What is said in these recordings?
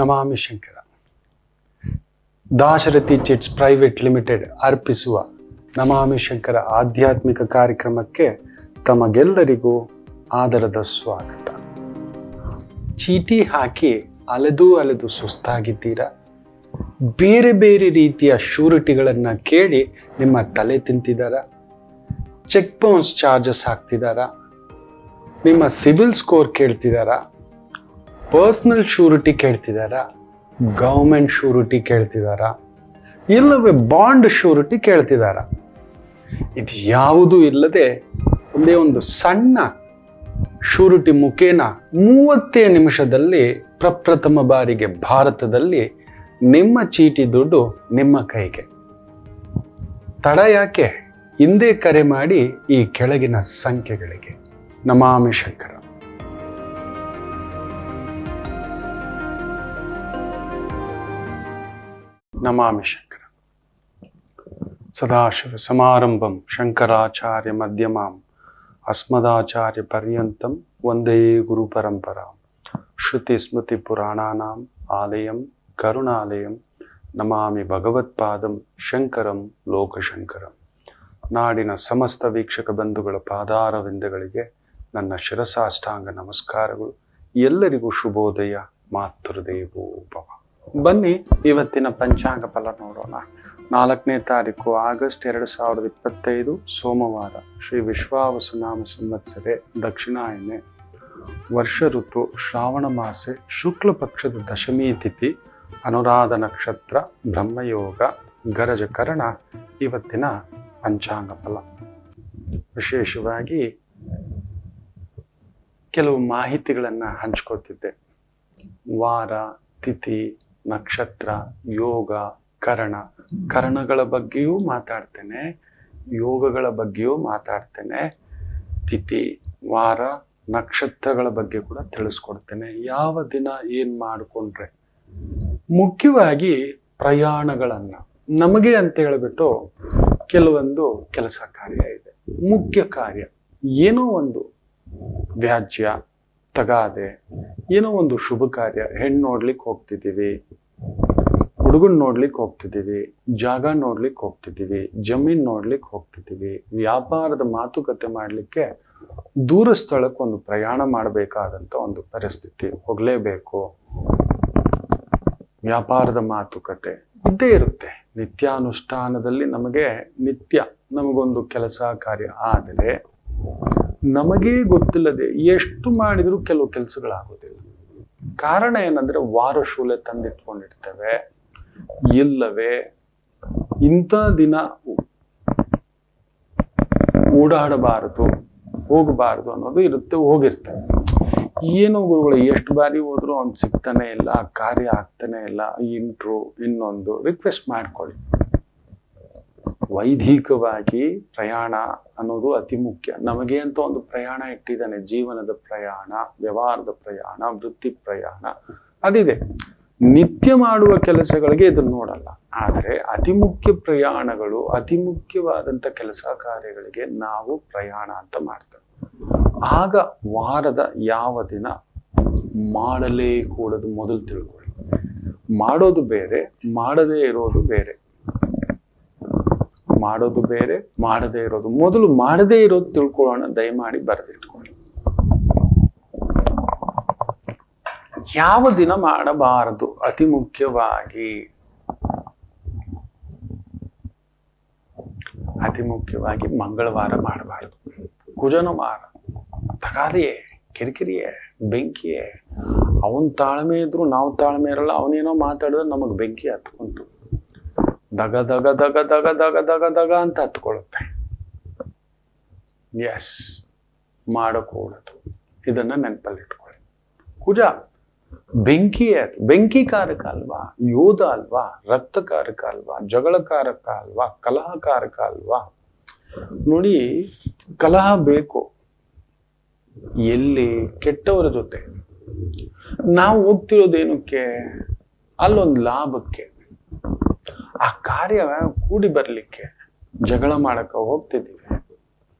ನಮಾಮಿ Shankara. Dasharathi chits private limited ಅರ್ಪಿಸುವ ನಮಾಮಿ ಶಂಕರ ಆಧ್ಯಾತ್ಮಿಕ ಕಾರ್ಯಕ್ರಮಕ್ಕೆ ತಮಗೆಲ್ಲರಿಗೂ ಆದರದ ಸ್ವಾಗತ. ಚೀಟಿ ಹಾಕಿ ಅಲೆದು ಅಲೆದು ಸುಸ್ತಾಗಿದ್ದೀರಾ? ಬೇರೆ ಬೇರೆ ರೀತಿಯ ಶ್ಯೂರಿಟಿಗಳನ್ನು ಕೇಳಿ ನಿಮ್ಮ ತಲೆ ತಿಂತಿದ್ದಾರಾ? ಚೆಕ್ ಬೌನ್ಸ್ ಚಾರ್ಜಸ್ ಹಾಕ್ತಿದ್ದಾರಾ? ನಿಮ್ಮ ಸಿಬಿಲ್ ಸ್ಕೋರ್ ಕೇಳ್ತಿದ್ದಾರಾ? ಪರ್ಸನಲ್ ಶ್ಯೂರಿಟಿ ಕೇಳ್ತಿದ್ದಾರಾ? ಗೌರ್ಮೆಂಟ್ ಶ್ಯೂರಿಟಿ ಕೇಳ್ತಿದ್ದಾರಾ? ಇಲ್ಲವೇ ಬಾಂಡ್ ಶ್ಯೂರಿಟಿ ಕೇಳ್ತಿದ್ದಾರಾ? ಇದು ಯಾವುದೂ ಇಲ್ಲದೆ ಒಂದೇ ಒಂದು ಸಣ್ಣ ಶ್ಯೂರಿಟಿ ಮುಖೇನ 30 ನಿಮಿಷದಲ್ಲಿ ಪ್ರಪ್ರಥಮ ಬಾರಿಗೆ ಭಾರತದಲ್ಲಿ ನಿಮ್ಮ ಚೀಟಿ ದುಡ್ಡು ನಿಮ್ಮ ಕೈಗೆ. ತಡ ಯಾಕೆ? ಹಿಂದೆ ಕರೆ ಮಾಡಿ ಈ ಕೆಳಗಿನ ಸಂಖ್ಯೆಗಳಿಗೆ. ನಮಾಮಿ ಶಂಕರ. ನಮಾಮಿ ಶಂಕರ. ಸದಾಶಿವ ಸಮಾರಂಭಂ ಶಂಕರಾಚಾರ್ಯ ಮಧ್ಯಮಾಂ ಅಸ್ಮದಾಚಾರ್ಯ ಪರ್ಯಂತಂ ವಂದೇ ಗುರು ಪರಂಪರಾಂ. ಶ್ರುತಿ ಸ್ಮೃತಿ ಪುರಾಣಾನಾಂ ಆಲಯಂ ಕರುಣಾಲಯಂ ನಮಾಮಿ ಭಗವತ್ಪಾದಂ ಶಂಕರಂ ಲೋಕಶಂಕರಂ. ನಾಡಿನ ಸಮಸ್ತ ವೀಕ್ಷಕ ಬಂಧುಗಳ ಪಾದಾರವಿಂದಗಳಿಗೆ ನನ್ನ ಶಿರಸಾಷ್ಟಾಂಗ ನಮಸ್ಕಾರಗಳು. ಎಲ್ಲರಿಗೂ ಶುಭೋದಯ. ಮಾತೃದೇವೋ ಭವ. ಬನ್ನಿ ಇವತ್ತಿನ ಪಂಚಾಂಗ ಫಲ ನೋಡೋಣ. 4ನೇ ತಾರೀಕು ಆಗಸ್ಟ್ 2025 ಸೋಮವಾರ. ಶ್ರೀ ವಿಶ್ವಾವಸುನಾಮ ಸಂವತ್ಸರೆ ದಕ್ಷಿಣಾಯನೆ ವರ್ಷ ಋತು ಶ್ರಾವಣ ಮಾಸೆ ಶುಕ್ಲ ಪಕ್ಷದ ದಶಮಿ ತಿಥಿ ಅನುರಾಧ ನಕ್ಷತ್ರ ಬ್ರಹ್ಮಯೋಗ ಗರಜ ಕರಣ. ಇವತ್ತಿನ ಪಂಚಾಂಗ ಫಲ ವಿಶೇಷವಾಗಿ ಕೆಲವು ಮಾಹಿತಿಗಳನ್ನು ಹಂಚ್ಕೋತಿದ್ದೆ. ವಾರ, ತಿಥಿ, ನಕ್ಷತ್ರ, ಯೋಗ, ಕರಣಗಳ ಬಗ್ಗೆಯೂ ಮಾತಾಡ್ತೇನೆ, ಯೋಗಗಳ ಬಗ್ಗೆಯೂ ಮಾತಾಡ್ತೇನೆ, ತಿಥಿ, ವಾರ, ನಕ್ಷತ್ರಗಳ ಬಗ್ಗೆ ಕೂಡ ತಿಳಿಸ್ಕೊಡ್ತೇನೆ. ಯಾವ ದಿನ ಏನು ಮಾಡಿಕೊಂಡ್ರೆ ಮುಖ್ಯವಾಗಿ ಪ್ರಯಾಣಗಳನ್ನು ನಮಗೆ ಅಂತ ಹೇಳಿಬಿಟ್ಟು ಕೆಲವೊಂದು ಕೆಲಸ ಕಾರ್ಯ ಇದೆ. ಮುಖ್ಯ ಕಾರ್ಯ ಏನೋ ಒಂದು ವ್ಯಾಜ್ಯ, ತಗಾದೆ, ಏನೋ ಒಂದು ಶುಭ ಕಾರ್ಯ. ಹೆಣ್ಣು ನೋಡ್ಲಿಕ್ಕೆ ಹೋಗ್ತಿದ್ದೀವಿ, ಹುಡುಗನ್ ನೋಡ್ಲಿಕ್ಕೆ ಹೋಗ್ತಿದ್ದೀವಿ, ಜಾಗ ನೋಡ್ಲಿಕ್ಕೆ ಹೋಗ್ತಿದ್ದೀವಿ, ಜಮೀನ್ ನೋಡ್ಲಿಕ್ಕೆ ಹೋಗ್ತಿದ್ದೀವಿ, ವ್ಯಾಪಾರದ ಮಾತುಕತೆ ಮಾಡಲಿಕ್ಕೆ ದೂರ ಸ್ಥಳಕ್ಕೆ ಒಂದು ಪ್ರಯಾಣ ಮಾಡಬೇಕಾದಂಥ ಒಂದು ಪರಿಸ್ಥಿತಿ, ಹೋಗಲೇಬೇಕು. ವ್ಯಾಪಾರದ ಮಾತುಕತೆ ಇದ್ದೇ ಇರುತ್ತೆ. ನಿತ್ಯಾನುಷ್ಠಾನದಲ್ಲಿ ನಮಗೊಂದು ಕೆಲಸ ಕಾರ್ಯ ಆದರೆ ನಮಗೇ ಗೊತ್ತಿಲ್ಲದೆ ಎಷ್ಟು ಮಾಡಿದರೂ ಕೆಲವು ಕೆಲಸಗಳಾಗೋದಿಲ್ಲ. ಕಾರಣ ಏನಂದ್ರೆ ವಾರಶೂಲೆ ತಂದಿಟ್ಕೊಂಡಿರ್ತೇವೆ, ಇಲ್ಲವೇ ಇಂಥ ದಿನ ಓಡಾಡಬಾರದು, ಹೋಗಬಾರದು ಅನ್ನೋದು ಇರುತ್ತೆ, ಹೋಗಿರ್ತೇವೆ. ಏನೋ ಗುರುಗಳು ಎಷ್ಟು ಬಾರಿ ಹೋದ್ರು ಅವ್ನು ಸಿಗ್ತಾನೆ ಇಲ್ಲ, ಕಾರ್ಯ ಆಗ್ತಾನೆ ಇಲ್ಲ, ಇನ್ನೊಂದು ರಿಕ್ವೆಸ್ಟ್ ಮಾಡ್ಕೊಳ್ಳಿ. ವೈದಿಕವಾಗಿ ಪ್ರಯಾಣ ಅನ್ನೋದು ಅತಿ ಮುಖ್ಯ. ನಮಗೆ ಅಂತ ಒಂದು ಪ್ರಯಾಣ ಇಟ್ಟಿದ್ದಾನೆ. ಜೀವನದ ಪ್ರಯಾಣ, ವ್ಯವಹಾರದ ಪ್ರಯಾಣ, ವೃತ್ತಿ ಪ್ರಯಾಣ ಅದಿದೆ. ನಿತ್ಯ ಮಾಡುವ ಕೆಲಸಗಳಿಗೆ ಇದನ್ನು ನೋಡಲ್ಲ. ಆದರೆ ಅತಿ ಮುಖ್ಯ ಪ್ರಯಾಣಗಳು, ಅತಿ ಮುಖ್ಯವಾದಂಥ ಕೆಲಸ ಕಾರ್ಯಗಳಿಗೆ ನಾವು ಪ್ರಯಾಣ ಅಂತ ಮಾಡ್ತೇವೆ. ಆಗ ವಾರದ ಯಾವ ದಿನ ಮಾಡಲೇಕೂಡದು ಮೊದಲು ತಿಳ್ಕೊಳ್ಳಿ. ಮಾಡೋದು ಬೇರೆ, ಮಾಡದೇ ಇರೋದು ಬೇರೆ. ಮಾಡೋದು ಬೇರೆ, ಮಾಡದೇ ಇರೋದು. ಮೊದಲು ಮಾಡದೇ ಇರೋದು ತಿಳ್ಕೊಳ್ಳೋಣ. ದಯಮಾಡಿ ಬರೆದಿಟ್ಕೊಳ್ಳಿ. ಯಾವ ದಿನ ಮಾಡಬಾರದು? ಅತಿ ಮುಖ್ಯವಾಗಿ ಮಂಗಳವಾರ ಮಾಡಬಾರದು. ಕುಜನ ವಾರ. ತಗಾದೆಯೇ, ಕಿರಿಕಿರಿಯೇ, ಬೆಂಕಿಯೇ. ಅವನ್ ತಾಳ್ಮೆ ಇದ್ರು ನಾವು ತಾಳ್ಮೆ ಇರಲ್ಲ. ಅವನೇನೋ ಮಾತಾಡಿದ್ರೆ ನಮಗ್ ಬೆಂಕಿ ಹತ್ಕೊಂತು ದಗ ದಗ ದಗ ದಗ ದಗ ದಗ ದಗ ಅಂತ ಹತ್ಕೊಳ್ಳುತ್ತೆ. ಎಸ್, ಮಾಡಕೂಡದು. ಇದನ್ನ ನೆನಪಲ್ಲಿಟ್ಕೊಳ್ಳಿ. ಕುಜ ಬೆಂಕಿಕಾರಕ ಅಲ್ವಾ, ಯೋಧ ಅಲ್ವಾ, ರಕ್ತಕಾರಕ ಅಲ್ವಾ, ಜಗಳಕಾರಕ ಅಲ್ವಾ, ಕಲಹಕಾರಕ ಅಲ್ವಾ. ನೋಡಿ, ಕಲಹ ಬೇಕು ಎಲ್ಲಿ? ಕೆಟ್ಟವರ ಜೊತೆ. ನಾವು ಹೋಗ್ತಿರೋದೇನಕ್ಕೆ? ಅಲ್ಲೊಂದು ಲಾಭಕ್ಕೆ, ಆ ಕಾರ್ಯ ಕೂಡಿ ಬರ್ಲಿಕ್ಕೆ ಜಗಳ ಮಾಡಕ ಹೋಗ್ತಿದ್ದೀವಿ.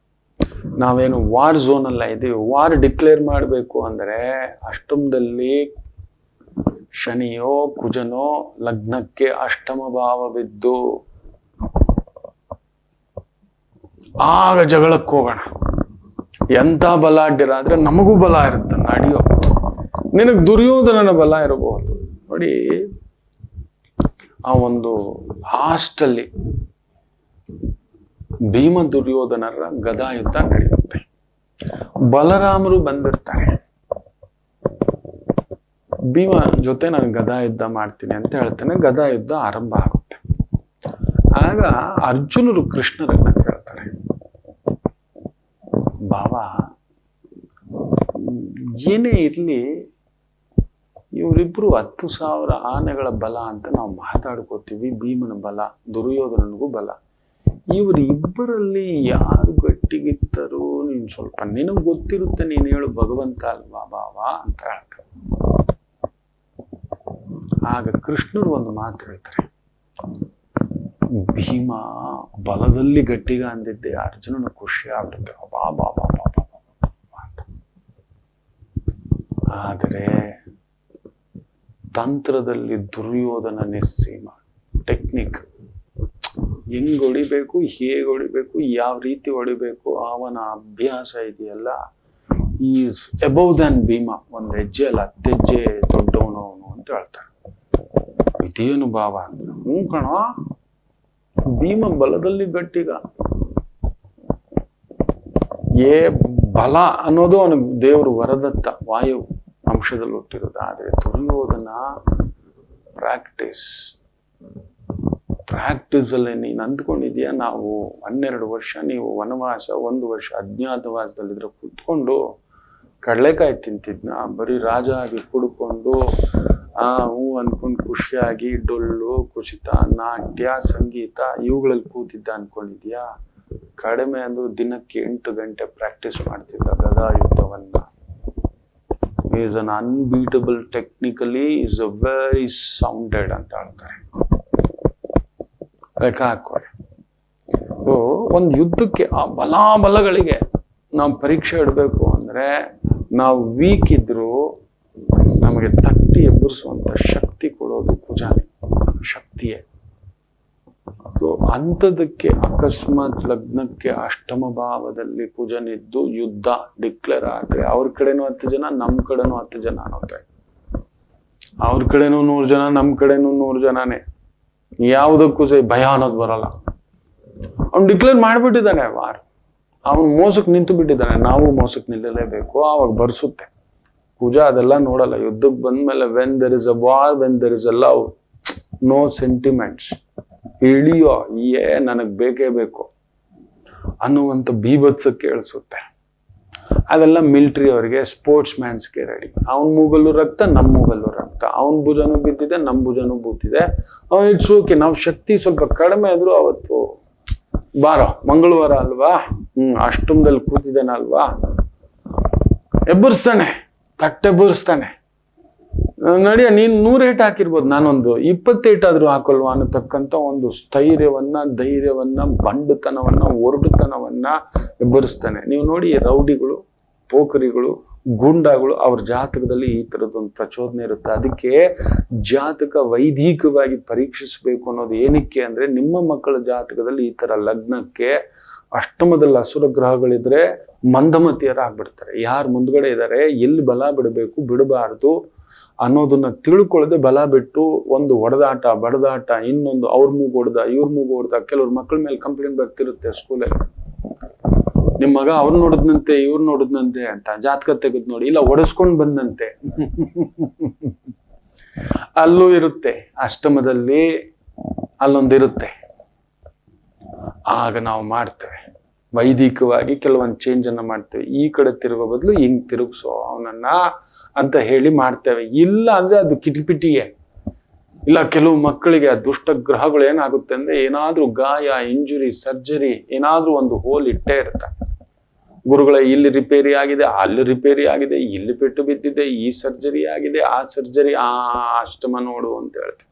ನಾವೇನು ವಾರ್ ಝೋನ್ ಅಲ್ಲ ಇದೀವಿ. ವಾರ್ ಡಿಕ್ಲೇರ್ ಮಾಡಬೇಕು ಅಂದ್ರೆ ಅಷ್ಟೊಂದಲ್ಲಿ ಶನಿಯೋ ಕುಜನೋ ಲಗ್ನಕ್ಕೆ ಅಷ್ಟಮ ಭಾವ ಬಿದ್ದು ಆಗ ಜಗಳಕ್ಕೆ ಹೋಗೋಣ. ಎಂತ ಬಲಾಢ್ಯರಾದ್ರೆ ನಮಗೂ ಬಲ ಇರುತ್ತೆ, ನಡೆಯೋ. ನಿನಗೆ ದುರ್ಯೋಧನನ ಬಲ ಇರಬಹುದು ನೋಡಿ. ಆ ಒಂದು ಹಾಸ್ಟಲ್ಲಿ ಭೀಮ ದುರ್ಯೋಧನರ ಗದಾ ಯುದ್ಧ ನಡೆಯುತ್ತೆ. ಬಲರಾಮರು ಬಂದಿರ್ತಾರೆ. ಭೀಮ ಜೊತೆ ನಾನು ಗದಾ ಯುದ್ಧ ಮಾಡ್ತೀನಿ ಅಂತ ಹೇಳ್ತಾನೆ. ಗದಾ ಯುದ್ಧ ಆರಂಭ ಆಗುತ್ತೆ. ಆಗ ಅರ್ಜುನರು ಕೃಷ್ಣರನ್ನ ಕೇಳ್ತಾರೆ, ಬಾವಾ ಏನೇ ಇರ್ಲಿ ಇವರಿಬ್ರು 10,000 ಆನೆಗಳ ಬಲ ಅಂತ ನಾವು ಮಾತಾಡ್ಕೋತೀವಿ. ಭೀಮನ ಬಲ, ದುರ್ಯೋಧನನಿಗೂ ಬಲ. ಇವರಿಬ್ಬರಲ್ಲಿ ಯಾರು ಗಟ್ಟಿಗಿತ್ತರು? ನೀನ್ ಸ್ವಲ್ಪ ನಿನಗ್ ಗೊತ್ತಿರುತ್ತೆ, ನೀನ್ ಹೇಳು ಭಗವಂತ ಅಲ್ವಾ ಬಾವಾ ಅಂತ ಹೇಳ್ತಾರೆ. ಆಗ ಕೃಷ್ಣರು ಒಂದು ಮಾತು ಹೇಳ್ತಾರೆ, ಭೀಮ ಬಲದಲ್ಲಿ ಗಟ್ಟಿಗ ಅಂದಿದ್ದೆ ಅರ್ಜುನನ ಖುಷಿ ಆಗ್ಬಿಡುತ್ತೆ ಬಾ ಬಾ ಬಾ ಬಾ ಬಾ ಅಂತ. ಆದರೆ ತಂತ್ರದಲ್ಲಿ ದುರ್ಯೋಧನ ನಿಸ್ಸೀಮ. ಟೆಕ್ನಿಕ್ ಹೆಂಗ್ ಹೊಡಿಬೇಕು, ಹೇಗೆ ಹೊಡಿಬೇಕು, ಯಾವ ರೀತಿ ಹೊಡಿಬೇಕು, ಅವನ ಅಭ್ಯಾಸ ಇದೆಯಲ್ಲ, ಈಸ್ ಅಬೌವ್ ದನ್ ಭೀಮ. ಒಂದು ಹೆಜ್ಜೆ ಅಲ್ಲ 10 ಹೆಜ್ಜೆ ದೊಡ್ಡವನು ಅವನು ಅಂತ ಹೇಳ್ತಾರೆ. ಇದೇನು ಭಾವ ಅಂದ್ರೆ, ಹ್ಞೂ ಕಣ, ಭೀಮ ಬಲದಲ್ಲಿ ಗಟ್ಟಿಗ. ಬಲ ಅನ್ನೋದು ಅವನಿಗೆ ದೇವರು ವರದತ್ತ, ವಾಯು ಅಂಶದಲ್ಲಿ ಹುಟ್ಟಿರೋದು. ಆದರೆ ದುರ್ಯೋಧನ ಪ್ರಾಕ್ಟೀಸ್ ಅಲ್ಲಿ ನೀನು ಅಂದ್ಕೊಂಡಿದ್ಯಾ ನಾವು 12 ವರ್ಷ ನೀವು ವನವಾಸ, 1 ವರ್ಷ ಅಜ್ಞಾತವಾಸದಲ್ಲಿದ್ರೆ ಕುತ್ಕೊಂಡು ಕಡಲೆಕಾಯಿ ತಿಂತಿದ್ನ, ಬರೀ ರಾಜ ಆಗಿ ಕುಡ್ಕೊಂಡು ಹೂ ಅನ್ಕೊಂಡು ಖುಷಿಯಾಗಿ ಡೊಳ್ಳು ಕುಸಿತ, ನಾಟ್ಯ, ಸಂಗೀತ ಇವುಗಳಲ್ಲಿ ಕೂತಿದ್ದ ಅನ್ಕೊಂಡಿದ್ಯಾ? ಕಡಿಮೆ ಅಂದ್ರೂ ದಿನಕ್ಕೆ 8 ಗಂಟೆ ಪ್ರಾಕ್ಟೀಸ್ ಮಾಡ್ತಿದ್ದ ಗದಾ ಯುದ್ಧವನ್ನ. Is un unbeatable, technically is a very sounded ಅಂತ ಹೇಳ್ತಾರೆ. ಲೆಕ್ಕ ಹಾಕೊಳ್ಳಿ. ಒಂದು ಯುದ್ಧಕ್ಕೆ ಆ ಬಲಗಳಿಗೆ ನಾವು ಪರೀಕ್ಷೆ ಇಡಬೇಕು ಅಂದ್ರೆ, ನಾವು ವೀಕ್ ಇದ್ರು ನಮಗೆ ತಟ್ಟಿ ಎಬ್ಬರಿಸುವಂತ ಶಕ್ತಿ ಕೊಡೋದು ಕುಜಾನೆ, ಶಕ್ತಿಯೇ. ಅಂಥದಕ್ಕೆ ಅಕಸ್ಮಾತ್ ಲಗ್ನಕ್ಕೆ ಅಷ್ಟಮ ಭಾವದಲ್ಲಿ ಕುಜನಿದ್ದು ಯುದ್ಧ ಡಿಕ್ಲೇರ್ ಆದ್ರೆ ಅವ್ರ ಕಡೆನೂ 10 ಜನ, ನಮ್ ಕಡೆನೂ 10 ಜನ ಅನ್ನೋತೆ. ಅವ್ರ ಕಡೆನೂ 100 ಜನ, ನಮ್ ಕಡೆನೂ 100 ಜನನೇ. ಯಾವುದಕ್ಕೂ ಭಯ ಅನ್ನೋದು ಬರಲ್ಲ. ಅವ್ನು ಡಿಕ್ಲೇರ್ ಮಾಡ್ಬಿಟ್ಟಿದ್ದಾನೆ ವಾರ್. ಅವನು ಮೋಸಕ್ಕೆ ನಿಂತು ಬಿಟ್ಟಿದ್ದಾನೆ. ನಾವು ಮೋಸಕ್ಕೆ ನಿಲ್ಲಲೇಬೇಕು. ಆವಾಗ ಬರ್ಸುತ್ತೆ ಕುಜ. ಅದೆಲ್ಲ ನೋಡಲ್ಲ. ಯುದ್ಧಕ್ಕೆ ಬಂದ್ಮೇಲೆ when there is a war, when there is a love, no sentiments. ಹಿಡಿಯೋ ನನಗ್ ಬೇಕೇ ಬೇಕು ಅನ್ನುವಂಥ ಬೀಭತ್ಸ ಕೇಳಿಸುತ್ತೆ. ಅದೆಲ್ಲ ಮಿಲಿಟರಿ ಅವರಿಗೆ, ಸ್ಪೋರ್ಟ್ಸ್ ಮ್ಯಾನ್ಸ್ಗೆ ರೆಡಿ. ಅವನ ಮೂಗಲ್ಲೂ ರಕ್ತ, ನಮ್ಮ ಮೂಗಲ್ಲೂ ರಕ್ತ. ಅವನ ಭುಜನೂ ಬಿದ್ದಿದೆ, ನಮ್ಮ ಭುಜನೂ ಬೂತಿದೆ. It's okay. ನಾವು ಶಕ್ತಿ ಸ್ವಲ್ಪ ಕಡಿಮೆ ಆದ್ರೂ ಅವತ್ತು ಬಾರೋ, ಮಂಗಳವಾರ ಅಲ್ವಾ, ಅಷ್ಟಮದಲ್ಲಿ ಕೂತಿದ್ದೇನಲ್ವಾ, ಎಬ್ಬರಿಸ್ತಾನೆ, ತಟ್ಟೆಬ್ಬರಿಸ್ತಾನೆ. ನಡಿಯ, ನೀನ್ 100 ಏಟ್ ಹಾಕಿರ್ಬೋದು, ನಾನೊಂದು 20 ಏಟಾದ್ರೂ ಹಾಕೊಲ್ವಾ ಅನ್ನತಕ್ಕಂಥ ಒಂದು ಸ್ಥೈರ್ಯವನ್ನ, ಧೈರ್ಯವನ್ನ, ಬಂಡತನವನ್ನ, ಒರಟುತನವನ್ನ ಎಬ್ಬರಿಸ್ತಾನೆ. ನೀವು ನೋಡಿ, ರೌಡಿಗಳು, ಪೋಖರಿಗಳು, ಗೂಂಡಾಗಳು, ಅವ್ರ ಜಾತಕದಲ್ಲಿ ಈ ತರದೊಂದು ಪ್ರಚೋದನೆ ಇರುತ್ತೆ. ಅದಕ್ಕೆ ಜಾತಕ ವೈದಿಕವಾಗಿ ಪರೀಕ್ಷಿಸಬೇಕು ಅನ್ನೋದು ಏನಕ್ಕೆ ಅಂದ್ರೆ, ನಿಮ್ಮ ಮಕ್ಕಳ ಜಾತಕದಲ್ಲಿ ಈ ತರ ಲಗ್ನಕ್ಕೆ ಅಷ್ಟಮದಲ್ಲಿ ಅಸುರ ಗ್ರಹಗಳಿದ್ರೆ ಮಂದಮತಿಯರಾಗ್ಬಿಡ್ತಾರೆ. ಯಾರು ಮುಂದ್ಗಡೆ ಇದ್ದಾರೆ, ಎಲ್ಲಿ ಬಲ ಬಿಡಬೇಕು, ಬಿಡಬಾರ್ದು ಅನ್ನೋದನ್ನ ತಿಳ್ಕೊಳ್ಳದೆ ಬಲ ಬಿಟ್ಟು ಒಂದು ಒಡೆದಾಟ, ಬಡದಾಟ, ಇನ್ನೊಂದು ಅವ್ರ ಮೂಗು ಹೊಡೆದ, ಇವ್ರ ಮೂಗು ಹೊಡೆದ. ಕೆಲವ್ರ ಮಕ್ಕಳ ಮೇಲೆ ಕಂಪ್ಲೇಂಟ್ ಬರ್ತಿರುತ್ತೆ ಸ್ಕೂಲಲ್ಲಿ, ನಿಮ್ ಮಗ ಅವ್ರು ನೋಡಿದ್ನಂತೆ, ಇವ್ರು ನೋಡಿದ್ನಂತೆ ಅಂತ. ಜಾತಕ ತೆಗೆದು ನೋಡಿ, ಇಲ್ಲ ಒಡೆಸ್ಕೊಂಡ್ ಬಂದಂತೆ. ಅಲ್ಲೂ ಇರುತ್ತೆ, ಅಷ್ಟಮದಲ್ಲಿ ಅಲ್ಲೊಂದಿರುತ್ತೆ. ಆಗ ನಾವು ಮಾಡ್ತೇವೆ ವೈದಿಕವಾಗಿ ಕೆಲವೊಂದು ಚೇಂಜ್ ಅನ್ನ ಮಾಡ್ತೇವೆ. ಈ ಕಡೆ ತಿರುಗೋ ಬದಲು ಹಿಂಗ್ ತಿರುಗಿಸೋ ಅವನನ್ನ ಅಂತ ಹೇಳಿ ಮಾಡ್ತೇವೆ. ಇಲ್ಲ ಅಂದ್ರೆ ಅದು ಕಿಟಿಪಿಟಿಯೇ. ಇಲ್ಲ, ಕೆಲವು ಮಕ್ಕಳಿಗೆ ಆ ದುಷ್ಟ ಗ್ರಹಗಳು ಏನಾಗುತ್ತೆ ಅಂದ್ರೆ, ಏನಾದ್ರೂ ಗಾಯ, ಇಂಜುರಿ, ಸರ್ಜರಿ, ಏನಾದ್ರೂ ಒಂದು ಹೋಲ್ ಇಟ್ಟೇ ಇರ್ತಾರೆ. ಗುರುಗಳ ಇಲ್ಲಿ ರಿಪೇರಿ ಆಗಿದೆ, ಅಲ್ಲಿ ರಿಪೇರಿ ಆಗಿದೆ, ಇಲ್ಲಿ ಪೆಟ್ಟು ಬಿದ್ದಿದೆ, ಈ ಸರ್ಜರಿ ಆಗಿದೆ, ಆ ಸರ್ಜರಿ, ಅಷ್ಟಮ ನೋಡು ಅಂತ ಹೇಳ್ತೀವಿ.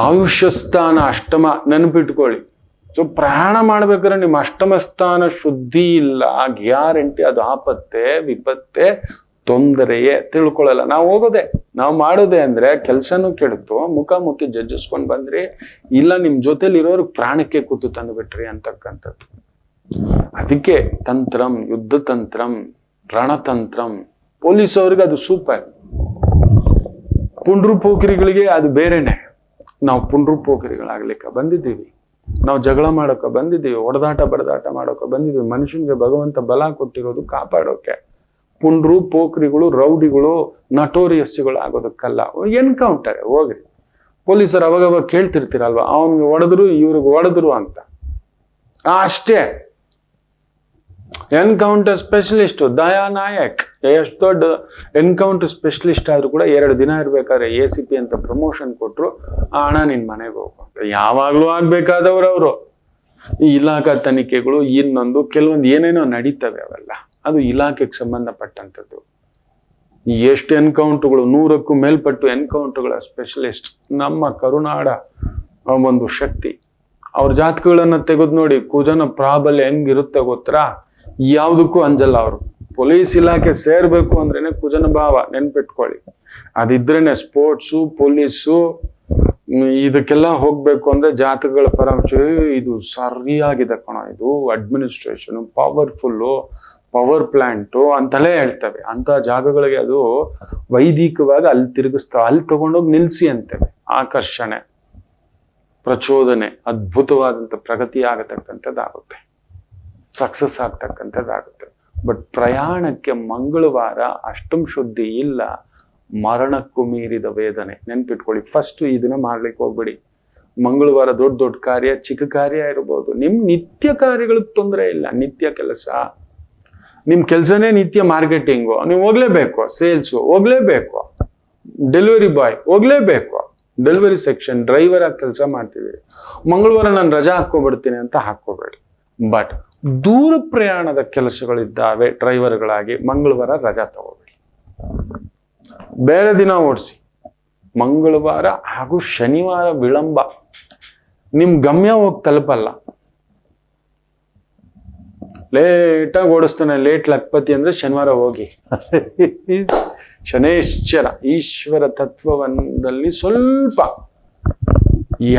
ಆಯುಷ್ಯ ಸ್ಥಾನ ಅಷ್ಟಮ ನೆನಪಿಟ್ಕೊಳ್ಳಿ. ಸೊ ಪ್ರಯಾಣ ಮಾಡ್ಬೇಕಾದ್ರೆ ನಿಮ್ಮ ಅಷ್ಟಮ ಸ್ಥಾನ ಶುದ್ಧಿ ಇಲ್ಲ, ಗ್ಯಾರಂಟಿ ಅದು ಆಪತ್ತೆ, ವಿಪತ್ತೆ, ತೊಂದರೆಯೇ, ತಿಳ್ಕೊಳ್ಳಲ್ಲ. ನಾವು ಹೋಗೋದೆ, ನಾವು ಮಾಡೋದೆ ಅಂದ್ರೆ ಕೆಲ್ಸನೂ ಕೆಡುತ್ತು, ಮುಖ ಮುತ್ತಿ ಜಜ್ಜಿಸ್ಕೊಂಡ್ ಬಂದ್ರಿ, ಇಲ್ಲ ನಿಮ್ ಜೊತೆಲಿ ಇರೋರು ಪ್ರಾಣಕ್ಕೆ ಕೂತು ತಂದುಬಿಟ್ರಿ ಅಂತಕ್ಕಂಥದ್ದು. ಅದಕ್ಕೆ ತಂತ್ರಂ, ಯುದ್ಧ ತಂತ್ರಂ, ರಣತಂತ್ರಂ, ಪೊಲೀಸ್ ಅವ್ರಿಗೆ ಅದು ಸೂಪರ್. ಪುಂಡ್ರು ಪೋಖರಿಗಳಿಗೆ ಅದು ಬೇರೆನೆ. ನಾವು ಪುಂಡ್ರು ಪೋಖರಿಗಳಾಗ್ಲಿಕ್ಕೆ ಬಂದಿದ್ದೀವಿ, ನಾವು ಜಗಳ ಮಾಡೋಕೆ ಬಂದಿದ್ದೀವಿ, ಹೊಡೆದಾಟ ಬಡದಾಟ ಮಾಡೋಕೆ ಬಂದಿದ್ದೀವಿ. ಮನುಷ್ಯನಿಗೆ ಭಗವಂತ ಬಲ ಕೊಟ್ಟಿರೋದು ಕಾಪಾಡೋಕೆ. ಪುಂಡ್ರು ಪೋಖ್ರಿಗಳು, ರೌಡಿಗಳು, ನಟೋರಿಯಸ್ಗಳು ಆಗೋದಕ್ಕಲ್ಲ. ಎನ್ಕೌಂಟರ್ ಹೋಗ್ರಿ. ಪೊಲೀಸರು ಅವಾಗವಾಗ ಕೇಳ್ತಿರ್ತೀರಲ್ವ, ಅವನಿಗೆ ಹೊಡೆದ್ರು ಇವ್ರಿಗೆ ಹೊಡೆದ್ರು ಅಂತ. ಅಷ್ಟೇ. ಎನ್ಕೌಂಟರ್ ಸ್ಪೆಷಲಿಸ್ಟ್ ದಯಾ ನಾಯಕ್ ಎಷ್ಟು ದೊಡ್ಡ ಎನ್ಕೌಂಟರ್ ಸ್ಪೆಷಲಿಸ್ಟ್ ಆದ್ರೂ ಕೂಡ 2 ದಿನ ಇರ್ಬೇಕಾದ್ರೆ ACP ಅಂತ ಪ್ರಮೋಷನ್ ಕೊಟ್ರು, ಹಣ ನಿನ್ ಮನೆಗೆ ಹೋಗು ಅಂತ. ಯಾವಾಗ್ಲೂ ಆಗ್ಬೇಕಾದವ್ರು ಅವರು. ಈ ಇಲಾಖಾ ತನಿಖೆಗಳು ಇನ್ನೊಂದು ಕೆಲವೊಂದು ಏನೇನೋ ನಡೀತವೆ, ಅವೆಲ್ಲ ಅದು ಇಲಾಖೆಗೆ ಸಂಬಂಧಪಟ್ಟಂಥದ್ದು. ಎಷ್ಟು ಎನ್ಕೌಂಟರ್ಗಳು, 100ಕ್ಕೂ ಮೇಲ್ಪಟ್ಟು ಎನ್ಕೌಂಟರ್ಗಳ ಸ್ಪೆಷಲಿಸ್ಟ್ ನಮ್ಮ ಕರುನಾಡ ಒಂದು ಶಕ್ತಿ. ಅವ್ರ ಜಾತಕಗಳನ್ನ ತೆಗೆದು ನೋಡಿ, ಕುಜನ ಪ್ರಾಬಲ್ಯ ಹೆಂಗಿರುತ್ತೆ ಗೊತ್ತಾ? ಯಾವುದಕ್ಕೂ ಅಂಜಲ್ಲ ಅವರು. ಪೊಲೀಸ್ ಇಲಾಖೆ ಸೇರ್ಬೇಕು ಅಂದ್ರೇನೆ ಕುಜನ ಭಾವ, ನೆನ್ಪಿಟ್ಕೊಳ್ಳಿ. ಅದಿದ್ರೇನೆ ಸ್ಪೋರ್ಟ್ಸು, ಪೊಲೀಸು, ಇದಕ್ಕೆಲ್ಲ ಹೋಗ್ಬೇಕು ಅಂದ್ರೆ ಜಾತಕಗಳ ಪರಾಮರ್ಶ. ಇದು ಸರಿಯಾಗಿದೆ ಕಣ, ಇದು ಅಡ್ಮಿನಿಸ್ಟ್ರೇಷನ್ ಪವರ್ಫುಲ್ಲು, ಪವರ್ ಪ್ಲಾಂಟು ಅಂತಲೇ ಹೇಳ್ತವೆ. ಅಂತ ಜಾಗಗಳಿಗೆ ಅದು ವೈದಿಕವಾಗಿ ಅಲ್ಲಿ ತಿರುಗಿಸ್ತಾವೆ. ಅಲ್ಲಿ ತಗೊಂಡೋಗಿ ನಿಲ್ಸಿ ಅಂತೇವೆ. ಆಕರ್ಷಣೆ, ಪ್ರಚೋದನೆ, ಅದ್ಭುತವಾದಂಥ ಪ್ರಗತಿ ಆಗತಕ್ಕಂಥದ್ದಾಗುತ್ತೆ, ಸಕ್ಸಸ್ ಆಗ್ತಕ್ಕಂಥದ್ದಾಗುತ್ತೆ. ಬಟ್ ಪ್ರಯಾಣಕ್ಕೆ ಮಂಗಳವಾರ ಅಷ್ಟಂ ಶುದ್ಧಿ ಇಲ್ಲ, ಮರಣಕ್ಕೂ ಮೀರಿದ ವೇದನೆ. ನೆನ್ಪಿಟ್ಕೊಳ್ಳಿ. ಫಸ್ಟ್ ಇದನ್ನ ಮಾಡ್ಲಿಕ್ಕೆ ಹೋಗ್ಬಿಡಿ. ಮಂಗಳವಾರ ದೊಡ್ಡ ದೊಡ್ಡ ಕಾರ್ಯ, ಚಿಕ್ಕ ಕಾರ್ಯ ಇರ್ಬೋದು. ನಿಮ್ ನಿತ್ಯ ಕಾರ್ಯಗಳಿಗೆ ತೊಂದರೆ ಇಲ್ಲ. ನಿತ್ಯ ಕೆಲಸ, ನಿಮ್ ಕೆಲಸನೇ ನಿತ್ಯ ಮಾರ್ಕೆಟಿಂಗು, ನೀವು ಹೋಗ್ಲೇಬೇಕು. ಸೇಲ್ಸು ಹೋಗ್ಲೇಬೇಕು. ಡೆಲಿವರಿ ಬಾಯ್ ಹೋಗ್ಲೇಬೇಕು. ಡೆಲಿವರಿ ಸೆಕ್ಷನ್ ಡ್ರೈವರ್ ಆಗಿ ಕೆಲಸ ಮಾಡ್ತಿದ್ದೀರಿ. ಮಂಗಳವಾರ ನಾನು ರಜಾ ಹಾಕೋಬಿಡ್ತೀನಿ ಅಂತ ಹಾಕೋಬೇಡಿ. ಬಟ್ ದೂರ ಪ್ರಯಾಣದ ಕೆಲಸಗಳಿದ್ದಾವೆ ಡ್ರೈವರ್ಗಳಾಗಿ, ಮಂಗಳವಾರ ರಜಾ ತಗೋಬೇಡಿ. ಬೇರೆ ದಿನ ಓಡಿಸಿ. ಮಂಗಳವಾರ ಹಾಗೂ ಶನಿವಾರ ವಿಳಂಬ, ನಿಮ್ ಗಮ್ಯ ಹೋಗಿ ತಲುಪಲ್ಲ. ಲೇಟಾಗಿ ಓಡಿಸ್ತಾನೆ, ಲೇಟ್ ಲಕ್ಪತಿ ಅಂದ್ರೆ ಶನಿವಾರ ಹೋಗಿ. ಶನೇಶ್ವರ ಈಶ್ವರ ತತ್ವದಲ್ಲಿ ಸ್ವಲ್ಪ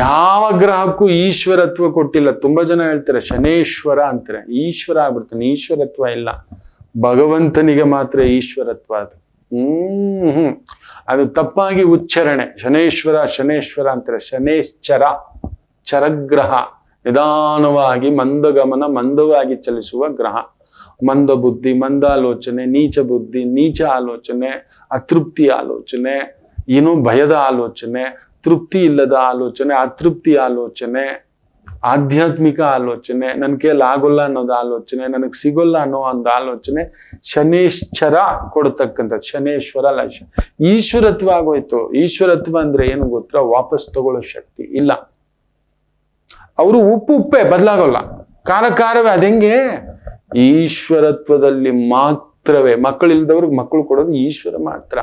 ಯಾವ ಗ್ರಹಕ್ಕೂ ಈಶ್ವರತ್ವ ಕೊಟ್ಟಿಲ್ಲ. ತುಂಬಾ ಜನ ಹೇಳ್ತಾರೆ ಶನೇಶ್ವರ ಅಂತಾರೆ, ಈಶ್ವರ ಆಗ್ಬಿಡ್ತಾನೆ. ಈಶ್ವರತ್ವ ಇಲ್ಲ, ಭಗವಂತನಿಗೆ ಮಾತ್ರ ಈಶ್ವರತ್ವ. ಅದು ಅದು ತಪ್ಪಾಗಿ ಉಚ್ಚಾರಣೆ. ಶನೇಶ್ವರ ಶನೇಶ್ವರ ಅಂತಾರೆ. ಶನೇಶ್ಚರ, ಚರಗ್ರಹ, ನಿಧಾನವಾಗಿ ಮಂದಗಮನ, ಮಂದವಾಗಿ ಚಲಿಸುವ ಗ್ರಹ. ಮಂದ ಬುದ್ಧಿ, ಮಂದಾಲೋಚನೆ, ನೀಚ ಬುದ್ಧಿ, ನೀಚ ಆಲೋಚನೆ, ಅತೃಪ್ತಿ ಆಲೋಚನೆ, ಏನೋ ಭಯದ ಆಲೋಚನೆ, ತೃಪ್ತಿ ಇಲ್ಲದ ಆಲೋಚನೆ, ಅತೃಪ್ತಿ ಆಲೋಚನೆ, ಆಧ್ಯಾತ್ಮಿಕ ಆಲೋಚನೆ, ನನ್ನ ಕೈಯಲ್ಲಿ ಆಗೋಲ್ಲ ಅನ್ನೋದು ಆಲೋಚನೆ, ನನಗೆ ಸಿಗೋಲ್ಲ ಅನ್ನೋ ಒಂದು ಆಲೋಚನೆ ಶನೇಶ್ಚರ ಕೊಡ್ತಕ್ಕಂಥದ್ದು. ಶನೇಶ್ವರ ಅಲ್ಲ, ಈಶ್ವರತ್ವ ಆಗೋಯ್ತು. ಈಶ್ವರತ್ವ ಅಂದ್ರೆ ಏನು ಗೊತ್ತಾ? ವಾಪಸ್ ತಗೊಳ್ಳೋ ಶಕ್ತಿ ಇಲ್ಲ. ಅವರು ಉಪ್ಪೇ ಬದಲಾಗೋಲ್ಲ, ಖಾರವೇ. ಅದೆಂಗೆ? ಈಶ್ವರತ್ವದಲ್ಲಿ ಮಾತ್ರವೇ. ಮಕ್ಕಳಿಲ್ದವ್ರಿಗೆ ಮಕ್ಕಳು ಕೊಡೋದು ಈಶ್ವರ ಮಾತ್ರ,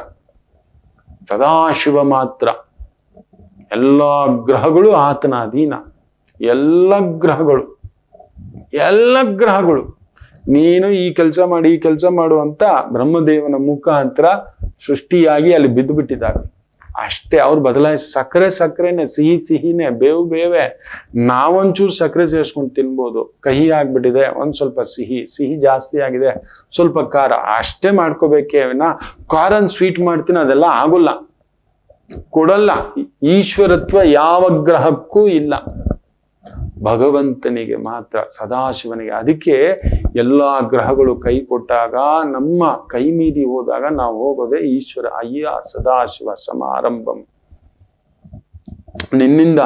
ಸದಾಶಿವ ಮಾತ್ರ. ಎಲ್ಲ ಗ್ರಹಗಳು ಆತನ ಅಧೀನ. ಎಲ್ಲ ಗ್ರಹಗಳು ನೀನು ಈ ಕೆಲಸ ಮಾಡಿ, ಈ ಕೆಲಸ ಮಾಡು ಅಂತ ಬ್ರಹ್ಮದೇವನ ಮುಖಾಂತರ ಸೃಷ್ಟಿಯಾಗಿ ಅಲ್ಲಿ ಬಿದ್ದು ಬಿಟ್ಟಿದ್ದಾವೆ ಅಷ್ಟೇ. ಅವ್ರು ಬದಲಾಯಿಸಿ ಸಕ್ಕರೆನೆ, ಸಿಹಿನೇ, ಬೇವೇ. ನಾವೊಂಚೂರು ಸಕ್ಕರೆ ಸೇರಿಸ್ಕೊಂಡು ತಿನ್ಬೋದು. ಕಹಿ ಆಗ್ಬಿಟ್ಟಿದೆ, ಒಂದ್ ಸ್ವಲ್ಪ ಸಿಹಿ ಜಾಸ್ತಿ ಆಗಿದೆ, ಸ್ವಲ್ಪ ಖಾರ, ಅಷ್ಟೇ ಮಾಡ್ಕೋಬೇಕೇ ವಿನ ಖಾರನ್ ಸ್ವೀಟ್ ಮಾಡ್ತೀನಿ ಅದೆಲ್ಲ ಆಗೋಲ್ಲ, ಕೊಡಲ್ಲ. ಈಶ್ವರತ್ವ ಯಾವ ಗ್ರಹಕ್ಕೂ ಇಲ್ಲ, ಭಗವಂತನಿಗೆ ಮಾತ್ರ, ಸದಾಶಿವನಿಗೆ. ಅದಕ್ಕೆ ಎಲ್ಲಾ ಗ್ರಹಗಳು ಕೈ ಕೊಟ್ಟಾಗ, ನಮ್ಮ ಕೈ ಮೀರಿ ಹೋದಾಗ ನಾವು ಹೋಗೋದೇ ಈಶ್ವರ. ಅಯ್ಯ ಸದಾಶಿವ ಸಮಾರಂಭಂ, ನಿನ್ನಿಂದ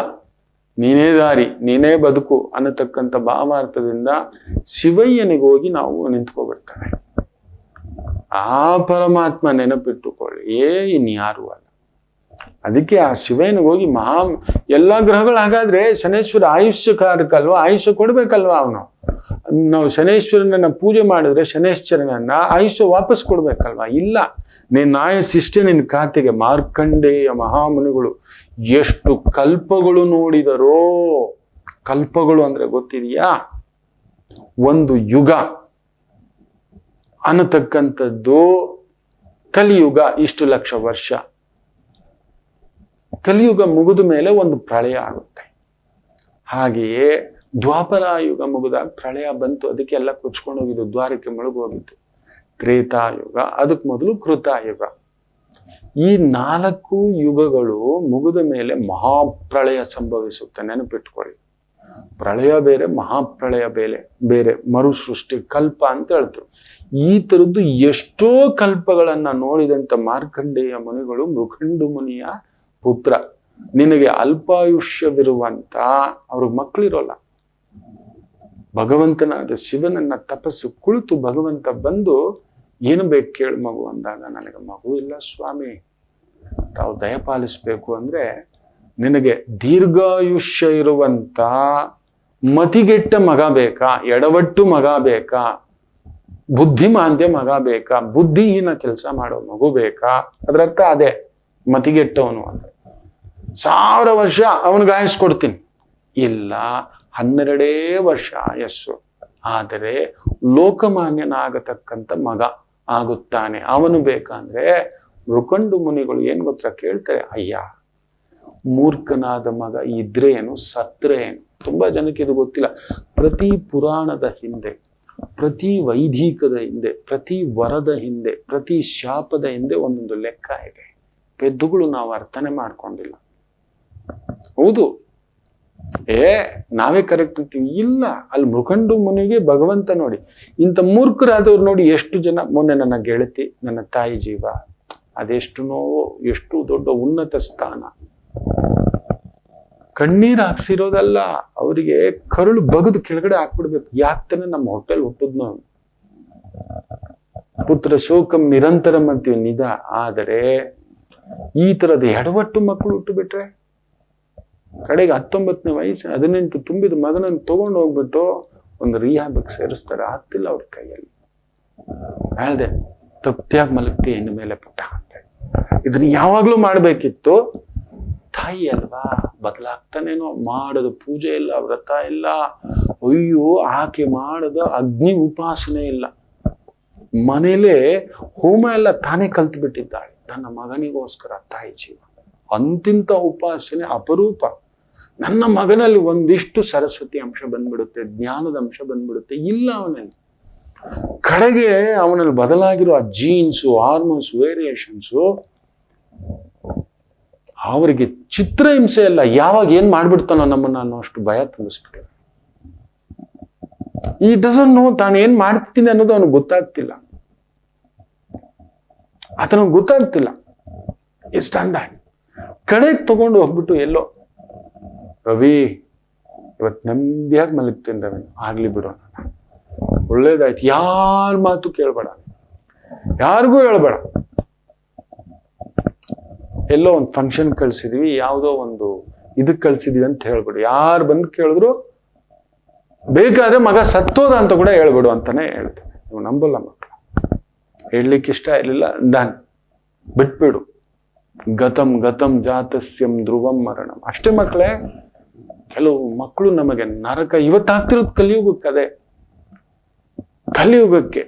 ನೀನೇ ದಾರಿ, ನೀನೇ ಬದುಕು ಅನ್ನತಕ್ಕಂಥ ಭಾವಾರ್ಥದಿಂದ ಶಿವಯ್ಯನಿಗೆ ಹೋಗಿ ನಾವು ನಿಂತ್ಕೊಬಿಡ್ತೇವೆ. ಆ ಪರಮಾತ್ಮ ನೆನಪಿಟ್ಟುಕೊಳ್ಳಿ, ಇನ್ಯಾರು ಅಲ್ಲ. ಅದಕ್ಕೆ ಆ ಶಿವನಿಗೆ ಹೋಗಿ ಎಲ್ಲಾ ಗ್ರಹಗಳು. ಹಾಗಾದ್ರೆ ಶನೇಶ್ವರ ಆಯುಷ್ಯಕಾರಕಲ್ವ, ಆಯುಷ್ಯ ಕೊಡ್ಬೇಕಲ್ವ ಅವನು. ನಾವು ಶನೇಶ್ವರನನ್ನ ಪೂಜೆ ಮಾಡಿದ್ರೆ ಶನೇಶ್ವರನನ್ನ ಆಯುಷ್ಯ ವಾಪಸ್ ಕೊಡ್ಬೇಕಲ್ವ? ಇಲ್ಲ, ನಿನ್ನ ಆಯಸ್ಸಿಷ್ಟೇ ನಿನ್ನ ಖಾತೆಗೆ. ಮಾರ್ಕಂಡೇಯ ಮಹಾಮುನಿಗಳು ಎಷ್ಟು ಕಲ್ಪಗಳು ನೋಡಿದರೋ. ಕಲ್ಪಗಳು ಅಂದ್ರೆ ಗೊತ್ತಿದೆಯಾ? ಒಂದು ಯುಗ ಅನ್ನತಕ್ಕಂಥದ್ದು ಕಲಿಯುಗ ಇಷ್ಟು ಲಕ್ಷ ವರ್ಷ, ಕಲಿಯುಗ ಮುಗಿದ ಮೇಲೆ ಒಂದು ಪ್ರಳಯ ಆಗುತ್ತೆ. ಹಾಗೆಯೇ ದ್ವಾಪರ ಯುಗ ಮುಗಿದಾಗ ಪ್ರಳಯ ಬಂತು, ಅದಕ್ಕೆಲ್ಲ ಕೊಚ್ಕೊಂಡು ಹೋಗಿದ್ದು, ದ್ವಾರಕ್ಕೆ ಮುಳುಗು ಹೋಗಿತ್ತು. ತ್ರೇತಾಯುಗ, ಅದಕ್ಕೆ ಮೊದಲು ಕೃತಾಯುಗ. ಈ 4 ಯುಗಗಳು ಮುಗಿದ ಮೇಲೆ ಮಹಾಪ್ರಳಯ ಸಂಭವಿಸುತ್ತೆ. ನೆನಪಿಟ್ಕೊಳ್ಳಿ, ಪ್ರಳಯ ಬೇರೆ, ಮಹಾಪ್ರಳಯ ಬೇರೆ, ಮರು ಸೃಷ್ಟಿ, ಕಲ್ಪ ಅಂತ ಹೇಳ್ತು. ಈ ತರದ್ದು ಎಷ್ಟೋ ಕಲ್ಪಗಳನ್ನ ನೋಡಿದಂತ ಮಾರ್ಕಂಡೇಯ ಮುನಿಗಳು ಮೃಕಂಡು ಮುನಿಯ ಪುತ್ರ. ನಿನಗೆ ಅಲ್ಪಾಯುಷ್ಯವಿರುವಂತ, ಅವ್ರಿಗೆ ಮಕ್ಕಳಿರೋಲ್ಲ, ಭಗವಂತನಾದ ಶಿವನನ್ನ ತಪಸ್ಸು ಕುಳಿತು ಭಗವಂತ ಬಂದು ಏನು ಬೇಕು ಕೇಳು ಮಗು ಅಂದಾಗ, ನನಗೆ ಮಗು ಇಲ್ಲ ಸ್ವಾಮಿ, ತಾವು ದಯಪಾಲಿಸ್ಬೇಕು ಅಂದ್ರೆ ನಿನಗೆ ದೀರ್ಘಾಯುಷ್ಯ ಇರುವಂತ ಮತಿಗೆಟ್ಟ ಮಗ ಬೇಕಾ, ಎಡವಟ್ಟು ಮಗ ಬೇಕಾ, ಬುದ್ಧಿಮಾಂದ್ಯ ಮಗ ಬೇಕಾ, ಬುದ್ಧಿಹೀನ ಕೆಲಸ ಮಾಡೋ ಮಗು ಬೇಕಾ? ಅದರರ್ಥ ಅದೇ ಮತಿಗೆಟ್ಟವನು ಅಂದ್ರೆ 1000 ವರ್ಷ ಅವನಿಗೆ ಆಯಸ್ಕೊಡ್ತೀನಿ. ಇಲ್ಲ, 12 ವರ್ಷ ಆಯಸ್ಸು, ಆದರೆ ಲೋಕಮಾನ್ಯನಾಗತಕ್ಕಂಥ ಮಗ ಆಗುತ್ತಾನೆ, ಅವನು ಬೇಕಂದ್ರೆ ಮೃಕಂಡು ಮುನಿಗಳು ಏನ್ ಗೊತ್ತಾ ಕೇಳ್ತಾರೆ, ಅಯ್ಯ ಮೂರ್ಖನಾದ ಮಗ ಇದ್ರೆ ಏನು, ಸತ್ರೆ ಏನು? ತುಂಬಾ ಜನಕ್ಕೆ ಇದು ಗೊತ್ತಿಲ್ಲ. ಪ್ರತಿ ಪುರಾಣದ ಹಿಂದೆ, ಪ್ರತಿ ವೈದಿಕದ ಹಿಂದೆ, ಪ್ರತಿ ವರದ ಹಿಂದೆ, ಪ್ರತಿ ಶಾಪದ ಹಿಂದೆ ಒಂದೊಂದು ಲೆಕ್ಕ ಇದೆ. ಪೆದ್ದುಗಳು ನಾವು ಅರ್ಥನೆ ಮಾಡ್ಕೊಂಡಿಲ್ಲ. ಹೌದು, ನಾವೇ ಕರೆಕ್ಟ್ ಇರ್ತೀವಿ, ಇಲ್ಲ, ಅಲ್ಲಿ ಮೃಕಂಡು ಮುನಿಗೆ ಭಗವಂತ ನೋಡಿ, ಇಂಥ ಮೂರ್ಖರಾದವ್ರು ನೋಡಿ ಎಷ್ಟು ಜನ. ಮೊನ್ನೆ ನನ್ನ ಗೆಳತಿ, ನನ್ನ ತಾಯಿ ಜೀವ, ಅದೆಷ್ಟು ನೋವು, ಎಷ್ಟು ದೊಡ್ಡ ಉನ್ನತ ಸ್ಥಾನ, ಕಣ್ಣೀರ್ ಹಾಕ್ಸಿರೋದಲ್ಲ, ಅವರಿಗೆ ಕರುಳು ಬಗದು ಕೆಳಗಡೆ ಹಾಕ್ಬಿಡ್ಬೇಕು. ಯಾಕ್ತಾನೆ ನಮ್ಮ ಹೊಟ್ಟೆಲ್ ಹುಟ್ಟುದ್ ನಾವು, ಪುತ್ರ ಶೋಕಂ ನಿರಂತರಂ ಅಂತೀವಿ ನಿಜ. ಆದರೆ ಈ ತರದ ಎಡವಟ್ಟು ಮಕ್ಕಳು ಹುಟ್ಟು ಬಿಟ್ರೆ, ಕಡೆಗೆ 19ನೇ ವಯಸ್ಸು 18 ತುಂಬಿದ ಮಗನನ್ನು ತಗೊಂಡು ಹೋಗ್ಬಿಟ್ಟು ಒಂದು ರಿಹಾಬಿಗೆ ಸೇರಿಸ್ತಾರೆ. ಆಗ್ತಿಲ್ಲ ಅವ್ರ ಕೈಯಲ್ಲಿ. ಹೇಳ್ದೆ, ತೃಪ್ತಿಯಾಗಿ ಮಲಗ್ತಿ ಇನ್ನು ಮೇಲೆ ಪುಟ್ಟ ಅಂತ. ಇದನ್ನ ಯಾವಾಗ್ಲೂ ಮಾಡ್ಬೇಕಿತ್ತು. ತಾಯಿ ಅಲ್ವಾ, ಬದಲಾಗ್ತಾನೇನೋ. ಮಾಡದ ಪೂಜೆ ಇಲ್ಲ, ವ್ರತ ಇಲ್ಲ, ಅಯ್ಯೋ ಆಕೆ ಮಾಡದ ಅಗ್ನಿ ಉಪಾಸನೆ ಇಲ್ಲ, ಮನೇಲೆ ಹೋಮ ಎಲ್ಲ ತಾನೇ ಕಲ್ತು ಬಿಟ್ಟಿದ್ದಾಳೆ ತನ್ನ ಮಗನಿಗೋಸ್ಕರ. ತಾಯಿ ಜೀವ ಅಂತಿಂತ ಉಪಾಸನೆ ಅಪರೂಪ. ನನ್ನ ಮಗನಲ್ಲಿ ಒಂದಿಷ್ಟು ಸರಸ್ವತಿ ಅಂಶ ಬಂದ್ಬಿಡುತ್ತೆ, ಜ್ಞಾನದ ಅಂಶ ಬಂದ್ಬಿಡುತ್ತೆ. ಇಲ್ಲ ಅವನಲ್ಲಿ. ಕಡೆಗೆ ಅವನಲ್ಲಿ ಬದಲಾಗಿರೋ ಆ ಜೀನ್ಸು, ಹಾರ್ಮೋನ್ಸ್ ವೇರಿಯೇಷನ್ಸು, ಅವರಿಗೆ ಚಿತ್ರಹಿಂಸೆ ಇಲ್ಲ. ಯಾವಾಗ ಏನ್ ಮಾಡ್ಬಿಡ್ತಾನೋ ನಮ್ಮನ್ನ ಅನ್ನೋ ಅಷ್ಟು ಭಯ ತುಂಬಿಸ್ಬಿಟ್ಟಿದೆ. ಈ ಡಸನ್ ನೋ, ತಾನು ಏನ್ ಮಾಡ್ತೀನಿ ಅನ್ನೋದು ಅವನಿಗೆ ಗೊತ್ತಾಗ್ತಿಲ್ಲ, ಆತನಿಗೆ ಗೊತ್ತಾಗ್ತಿಲ್ಲ. It's done that. ಕಡೆಗೆ ತಗೊಂಡು ಹೋಗ್ಬಿಟ್ಟು ಎಲ್ಲೋ, ರವಿ ಇವತ್ತು ನೆಮ್ಮದಿಯಾಗಿ ಮಲಗ್ತೀನಿ ರವಿ, ಆಗ್ಲಿ ಬಿಡೋಣ, ಒಳ್ಳೇದಾಯ್ತು, ಯಾರ ಮಾತು ಕೇಳ್ಬೇಡ, ಯಾರಿಗೂ ಹೇಳ್ಬೇಡ. ಎಲ್ಲೋ ಒಂದು ಫಂಕ್ಷನ್ ಕಳ್ಸಿದೀವಿ, ಯಾವುದೋ ಒಂದು ಇದಕ್ಕೆ ಕಳ್ಸಿದೀವಿ ಅಂತ ಹೇಳ್ಬಿಡು. ಯಾರು ಬಂದು ಕೇಳಿದ್ರು ಬೇಕಾದ್ರೆ ಮಗ ಸತ್ತೋದ ಅಂತ ಕೂಡ ಹೇಳ್ಬಿಡು ಅಂತಾನೆ ಹೇಳ್ತೇನೆ. ನೀವು ನಂಬಲ್ಲ ಮಕ್ಕಳು. ಹೇಳಲಿಕ್ಕೆ ಇಷ್ಟ ಇರಲಿಲ್ಲ, ಡನ್, ಬಿಟ್ಬಿಡು. ಗತಂ ಗತಂ ಜಾತಸ್ಯಂ ಧ್ರುವಂ ಮರಣಂ. ಅಷ್ಟೇ ಮಕ್ಕಳೇ. ಕೆಲವು ಮಕ್ಕಳು ನಮಗೆ ನರಕ ಇವತ್ತಾಗ್ತಿರೋದು ಕಲಿಯುಗಕ್ಕೆ. ಅದೇ ಕಲಿಯುಗಕ್ಕೆ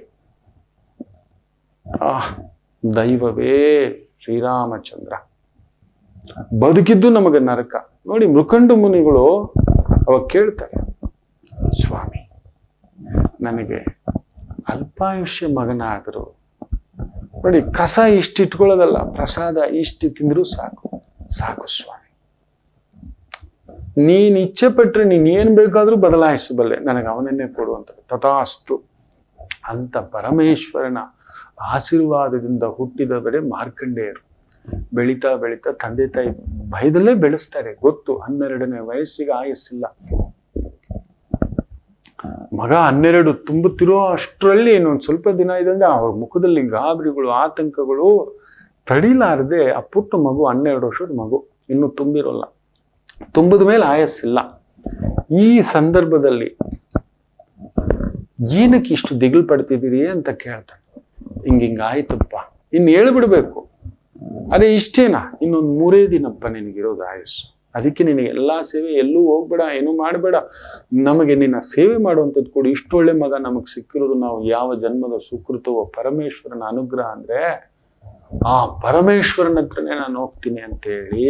ದೈವವೇ ಶ್ರೀರಾಮಚಂದ್ರ ಬದುಕಿದ್ದು ನಮಗೆ ನರಕ. ನೋಡಿ, ಮೃಕಂಡು ಮುನಿಗಳು ಅವಾಗ ಕೇಳ್ತಾರೆ, ಸ್ವಾಮಿ ನನಗೆ ಅಲ್ಪಾಯುಷ್ಯ ಮಗನಾದರೂ, ನೋಡಿ ಕಸ ಇಷ್ಟಿಟ್ಕೊಳ್ಳೋದಲ್ಲ, ಪ್ರಸಾದ ಇಷ್ಟು ತಿಂದರೂ ಸಾಕು, ಸಾಕು ಸ್ವಾಮಿ, ನೀನ್ ಇಚ್ಛೆ ಪಟ್ರೆ ನೀನ್ ಏನ್ ಬೇಕಾದ್ರೂ ಬದಲಾಯಿಸಬಲ್ಲೆ, ನನಗೆ ಅವನನ್ನೇ ಕೊಡುವಂತ. ತಥಾಸ್ತು ಅಂತ ಪರಮೇಶ್ವರನ ಆಶೀರ್ವಾದದಿಂದ ಹುಟ್ಟಿದವರೇ ಮಾರ್ಕಂಡೇಯರು. ಬೆಳೀತಾ ಬೆಳೀತಾ ತಂದೆ ತಾಯಿ ಭಯದಲ್ಲೇ ಬೆಳೆಸ್ತಾರೆ. ಗೊತ್ತು, 12ನೇ ವಯಸ್ಸಿಗೆ ಆಯಸ್ಸಿಲ್ಲ. ಮಗ 12 ತುಂಬುತ್ತಿರೋ ಅಷ್ಟರಲ್ಲಿ ಇನ್ನೊಂದು ಸ್ವಲ್ಪ ದಿನ ಇದಂದ್ರೆ ಅವ್ರ ಮುಖದಲ್ಲಿ ಗಾಬರಿಗಳು, ಆತಂಕಗಳು ತಡಿಲಾರದೆ ಆ ಪುಟ್ಟ ಮಗು, 12 ವರ್ಷದ ಮಗು, ಇನ್ನೂ ತುಂಬಿರೋಲ್ಲ, ತುಂಬಿದ ಮೇಲೆ ಆಯಸ್ಸಿಲ್ಲ. ಈ ಸಂದರ್ಭದಲ್ಲಿ ಏನಕ್ಕೆ ಇಷ್ಟು ದಿಗಿಲು ಪಡ್ತಿದ್ದೀರಿ ಅಂತ ಕೇಳ್ತಾನೆ. ಹಿಂಗಾಯ್ತಪ್ಪ, ಇನ್ನು ಹೇಳ್ಬಿಡ್ಬೇಕು. ಅದೇ ಇಷ್ಟೇನಾ, ಇನ್ನೊಂದು 3 ದಿನಪ್ಪ ನಿನಗಿರೋದು ಆಯಸ್ಸು, ಅದಕ್ಕೆ ನಿನಗೆ ಎಲ್ಲಾ ಸೇವೆ, ಎಲ್ಲೂ ಹೋಗ್ಬೇಡ, ಏನೂ ಮಾಡಬೇಡ, ನಮಗೆ ನಿನ್ನ ಸೇವೆ ಮಾಡುವಂಥದ್ದು ಕೊಡು. ಇಷ್ಟೊಳ್ಳೆ ಮಗ ನಮಗೆ ಸಿಕ್ಕಿರೋದು ನಾವು ಯಾವ ಜನ್ಮದ ಸುಕೃತವೋ, ಪರಮೇಶ್ವರನ ಅನುಗ್ರಹ ಅಂದ್ರೆ ಆ ಪರಮೇಶ್ವರನ ಹತ್ರನೇ ನಾನು ಹೋಗ್ತೀನಿ ಅಂತೇಳಿ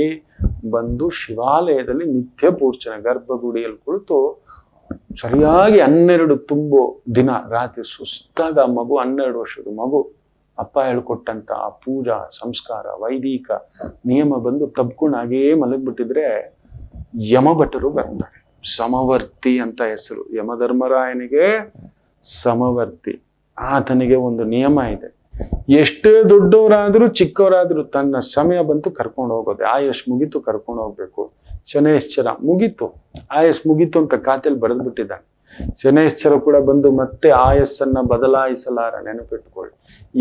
ಬಂದು ಶಿವಾಲಯದಲ್ಲಿ ನಿತ್ಯ ಪೂರ್ಚನೆ ಗರ್ಭಗುಡಿಯಲ್ಲಿ ಕುಳಿತು ಸರಿಯಾಗಿ 12 ತುಂಬೋ ದಿನ ರಾತ್ರಿ ಸುಸ್ತಾಗ ಮಗು 12 ವರ್ಷದ ಮಗು ಅಪ್ಪ ಹೇಳ್ಕೊಟ್ಟಂತ ಆ ಪೂಜಾ ಸಂಸ್ಕಾರ ವೈದಿಕ ನಿಯಮ ಬಂದು ತಬ್ಕೊಂಡು ಹಾಗೇ ಮಲಗ್ಬಿಟ್ಟಿದ್ರೆ ಯಮಭಟರು ಬರ್ತಾರೆ. ಸಮವರ್ತಿ ಅಂತ ಹೆಸರು ಯಮಧರ್ಮರಾಯನಿಗೆ. ಸಮವರ್ತಿ ಆತನಿಗೆ ಒಂದು ನಿಯಮ ಇದೆ, ಎಷ್ಟೇ ದೊಡ್ಡವರಾದ್ರೂ ಚಿಕ್ಕವರಾದ್ರೂ ತನ್ನ ಸಮಯ ಬಂತು ಕರ್ಕೊಂಡು ಹೋಗೋದೆ. ಆಯಸ್ ಮುಗೀತು ಕರ್ಕೊಂಡು ಹೋಗ್ಬೇಕು. ಶನೇಶ್ಚರ ಮುಗೀತು, ಆಯಸ್ ಮುಗೀತು ಅಂತ ಖಾತೆಯಲ್ಲಿ ಬರೆದು ಬಿಟ್ಟಿದ್ದಾನೆ. ಶನೇಶ್ಚರ ಕೂಡ ಬಂದು ಮತ್ತೆ ಆಯಸ್ಸನ್ನ ಬದಲಾಯಿಸಲಾರ, ನೆನಪಿಟ್ಕೊಳ್ಳಿ.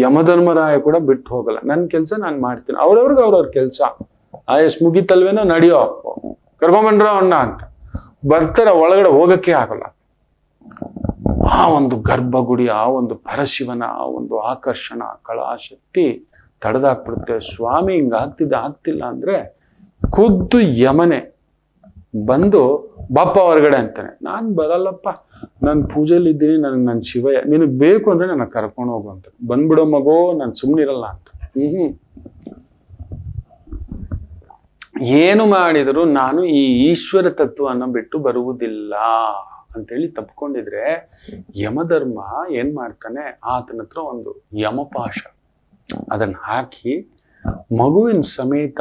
ಯಮಧರ್ಮರಾಯ ಕೂಡ ಬಿಟ್ಟು ಹೋಗಲ್ಲ, ನನ್ನ ಕೆಲಸ ನಾನು ಮಾಡ್ತೀನಿ, ಅವ್ರವ್ರಿಗೆ ಅವ್ರವ್ರ ಕೆಲಸ. ಆಯಸ್ ಮುಗೀತಲ್ವೇನೋ, ನಡಿಯೋ ಕರ್ಕೊಂಬಂಡ್ರ ಅಣ್ಣ ಅಂತ ಬರ್ತಾರೆ, ಒಳಗಡೆ ಹೋಗಕ್ಕೆ ಆಗಲ್ಲ. ಆ ಒಂದು ಗರ್ಭಗುಡಿ, ಆ ಒಂದು ಪರಶಿವನ ಆ ಒಂದು ಆಕರ್ಷಣ ಕಳಾಶಕ್ತಿ ತಡೆದಾಕ್ಬಿಡುತ್ತೆ. ಸ್ವಾಮಿ ಆಗ್ತಿಲ್ಲ ಅಂದ್ರೆ ಖುದ್ದು ಯಮನೆ ಬಂದು ಬಾಪ ಹೊರಗಡೆ ಅಂತಾನೆ. ನಾನು ಬರಲ್ಲಪ್ಪ, ನಾನು ಪೂಜೆಯಲ್ಲಿ ಇದ್ದೀನಿ, ನನ್ನ ಶಿವಯ್ಯ, ನಿನಗೆ ಬೇಕು ಅಂದ್ರೆ ನನ್ನ ಕರ್ಕೊಂಡು ಹೋಗು ಅಂತ. ಬಂದ್ಬಿಡೋ ಮಗೋ, ನಾನು ಸುಮ್ಮನಿರಲ್ಲ ಅಂತ. ಏನು ಮಾಡಿದ್ರು ನಾನು ಈ ಈಶ್ವರ ತತ್ವವನ್ನು ಬಿಟ್ಟು ಬರುವುದಿಲ್ಲ ಅಂತೇಳಿ ತಪ್ಕೊಂಡಿದ್ರೆ ಯಮಧರ್ಮ ಏನ್ ಮಾಡ್ತಾನೆ, ಆತನ ಹತ್ರ ಒಂದು ಯಮಪಾಶ ಅದನ್ನ ಹಾಕಿ ಮಗುವಿನ ಸಮೇತ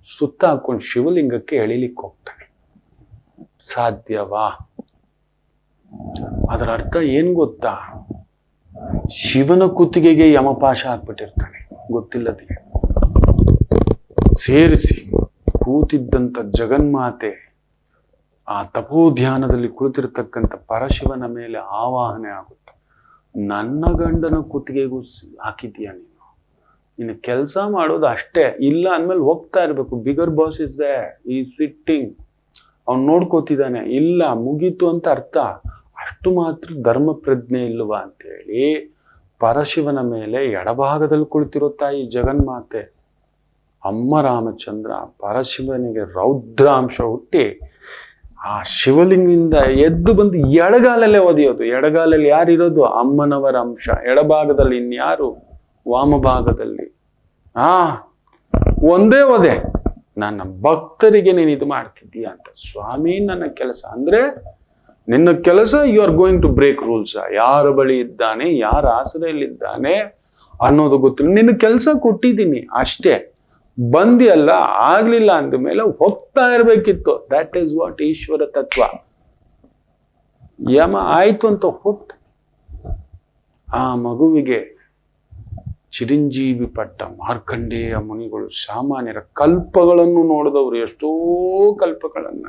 ಸುತ್ತ ಹಾಕೊಂಡು ಶಿವಲಿಂಗಕ್ಕೆ ಎಳಿಲಿಕ್ಕೆ ಹೋಗ್ತಾನೆ. ಸಾಧ್ಯವಾ? ಅದರ ಅರ್ಥ ಏನ್ ಗೊತ್ತಾ? ಶಿವನ ಕುತ್ತಿಗೆಗೆ ಯಮಪಾಶ ಹಾಕ್ಬಿಟ್ಟಿರ್ತಾನೆ ಗೊತ್ತಿಲ್ಲದೆ. ಸೇರಿಸಿ ಕೂತಿದ್ದಂಥ ಜಗನ್ಮಾತೆ ಆ ತಪೋಧ್ಯಾನದಲ್ಲಿ ಕುಳಿತಿರ್ತಕ್ಕಂಥ ಪರಶಿವನ ಮೇಲೆ ಆವಾಹನೆ ಆಗುತ್ತೆ. ನನ್ನ ಗಂಡನ ಕುತ್ತಿಗೆಗೂ ಹಾಕಿದ್ದೀಯ ನೀನು, ಇನ್ನು ಕೆಲಸ ಮಾಡೋದು ಅಷ್ಟೇ, ಇಲ್ಲ ಅಂದ್ಮೇಲೆ ಹೋಗ್ತಾ ಇರ್ಬೇಕು. ಬಿಗರ್ ಬಾಸ್ ಇಸ್ ದೇ, ಈ ಸಿಟ್ಟಿಂಗ್, ಅವ್ನು ನೋಡ್ಕೋತಿದ್ದಾನೆ. ಇಲ್ಲ ಮುಗೀತು ಅಂತ ಅರ್ಥ. ಅಷ್ಟು ಮಾತ್ರ ಧರ್ಮ ಪ್ರಜ್ಞೆ ಇಲ್ವಾ ಅಂತೇಳಿ ಪರಶಿವನ ಮೇಲೆ ಎಡಭಾಗದಲ್ಲಿ ಕುಳಿತಿರೋ ತಾಯಿ ಜಗನ್ಮಾತೆ ಅಮ್ಮ ರಾಮಚಂದ್ರ ಪರಶಿವನಿಗೆ ರೌದ್ರಾಂಶ ಹುಟ್ಟಿ ಆ ಶಿವಲಿಂಗದಿಂದ ಎದ್ದು ಬಂದು ಎಡಗಾಲಲ್ಲೇ ಒದೆಯೋದು. ಎಡಗಾಲಲ್ಲಿ ಯಾರಿರೋದು? ಅಮ್ಮನವರ ಅಂಶ. ಎಡಭಾಗದಲ್ಲಿ ಇನ್ಯಾರು? ವಾಮಭಾಗದಲ್ಲಿ. ಒಂದೇ ಒದೆ. ನನ್ನ ಭಕ್ತರಿಗೆ ನೀನು ಇದು ಮಾಡ್ತಿದ್ದೀಯ ಅಂತ. ಸ್ವಾಮಿ ನನ್ನ ಕೆಲಸ ಅಂದ್ರೆ ನಿನ್ನ ಕೆಲಸ, you are going to break rules. ಯಾರ ಬಳಿ ಇದ್ದಾನೆ, ಯಾರ ಆಸರೆಯಲ್ಲಿದ್ದಾನೆ ಅನ್ನೋದು ಗೊತ್ತಿಲ್ಲ. ನಿನ್ನ ಕೆಲಸ ಕೊಟ್ಟಿದ್ದೀನಿ ಅಷ್ಟೇ. ಬಂದಿಯಲ್ಲ, ಆಗ್ಲಿಲ್ಲ ಅಂದ ಮೇಲೆ ಹೋಗ್ತಾ ಇರ್ಬೇಕಿತ್ತು. ದಟ್ ಈಸ್ ವಾಟ್ ಈಶ್ವರ ತತ್ವ. ಯಮ ಆಯ್ತು ಅಂತ ಹೋಗ್ತಾ ಆ ಮಗುವಿಗೆ ಚಿರಂಜೀವಿ ಪಟ್ಟ ಮಾರ್ಕಂಡೇಯ ಮುನಿಗಳು ಸಾಮಾನ್ಯರ ಕಲ್ಪಗಳನ್ನು ನೋಡಿದವರು, ಎಷ್ಟೋ ಕಲ್ಪಗಳನ್ನ.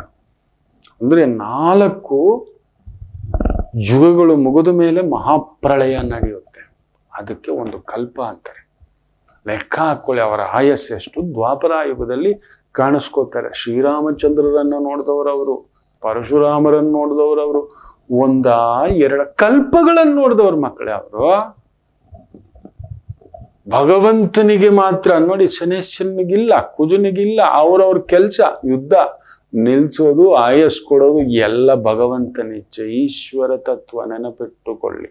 ಅಂದ್ರೆ 4 ಯುಗಗಳು ಮುಗಿದ ಮೇಲೆ ಮಹಾಪ್ರಳಯ ನಡೆಯುತ್ತೆ. ಅದಕ್ಕೆ ಒಂದು ಕಲ್ಪ ಅಂತಾರೆ. ಲೆಕ್ಕ ಹಾಕೊಳ್ಳಿ ಅವರ ಆಯಸ್ಸು ಎಷ್ಟು. ದ್ವಾಪರ ಯುಗದಲ್ಲಿ ಕಾಣಿಸ್ಕೋತಾರೆ. ಶ್ರೀರಾಮಚಂದ್ರರನ್ನು ನೋಡಿದವರವರು, ಪರಶುರಾಮರನ್ನು ನೋಡಿದವರವರು, 1-2 ಕಲ್ಪಗಳನ್ನು ನೋಡಿದವ್ರ ಮಕ್ಕಳೇ ಅವರು. ಭಗವಂತನಿಗೆ ಮಾತ್ರ ನೋಡಿ, ಶನೇಶ್ವರನಿಗಿಲ್ಲ, ಕುಜನಿಗಿಲ್ಲ. ಅವ್ರವ್ರ ಕೆಲಸ ಯುದ್ಧ ನಿಲ್ಸೋದು, ಆಯಸ್ ಕೊಡೋದು ಎಲ್ಲ ಭಗವಂತನಿಚ್ಛೆ. ಈಶ್ವರ ತತ್ವ ನೆನಪಿಟ್ಟುಕೊಳ್ಳಿ,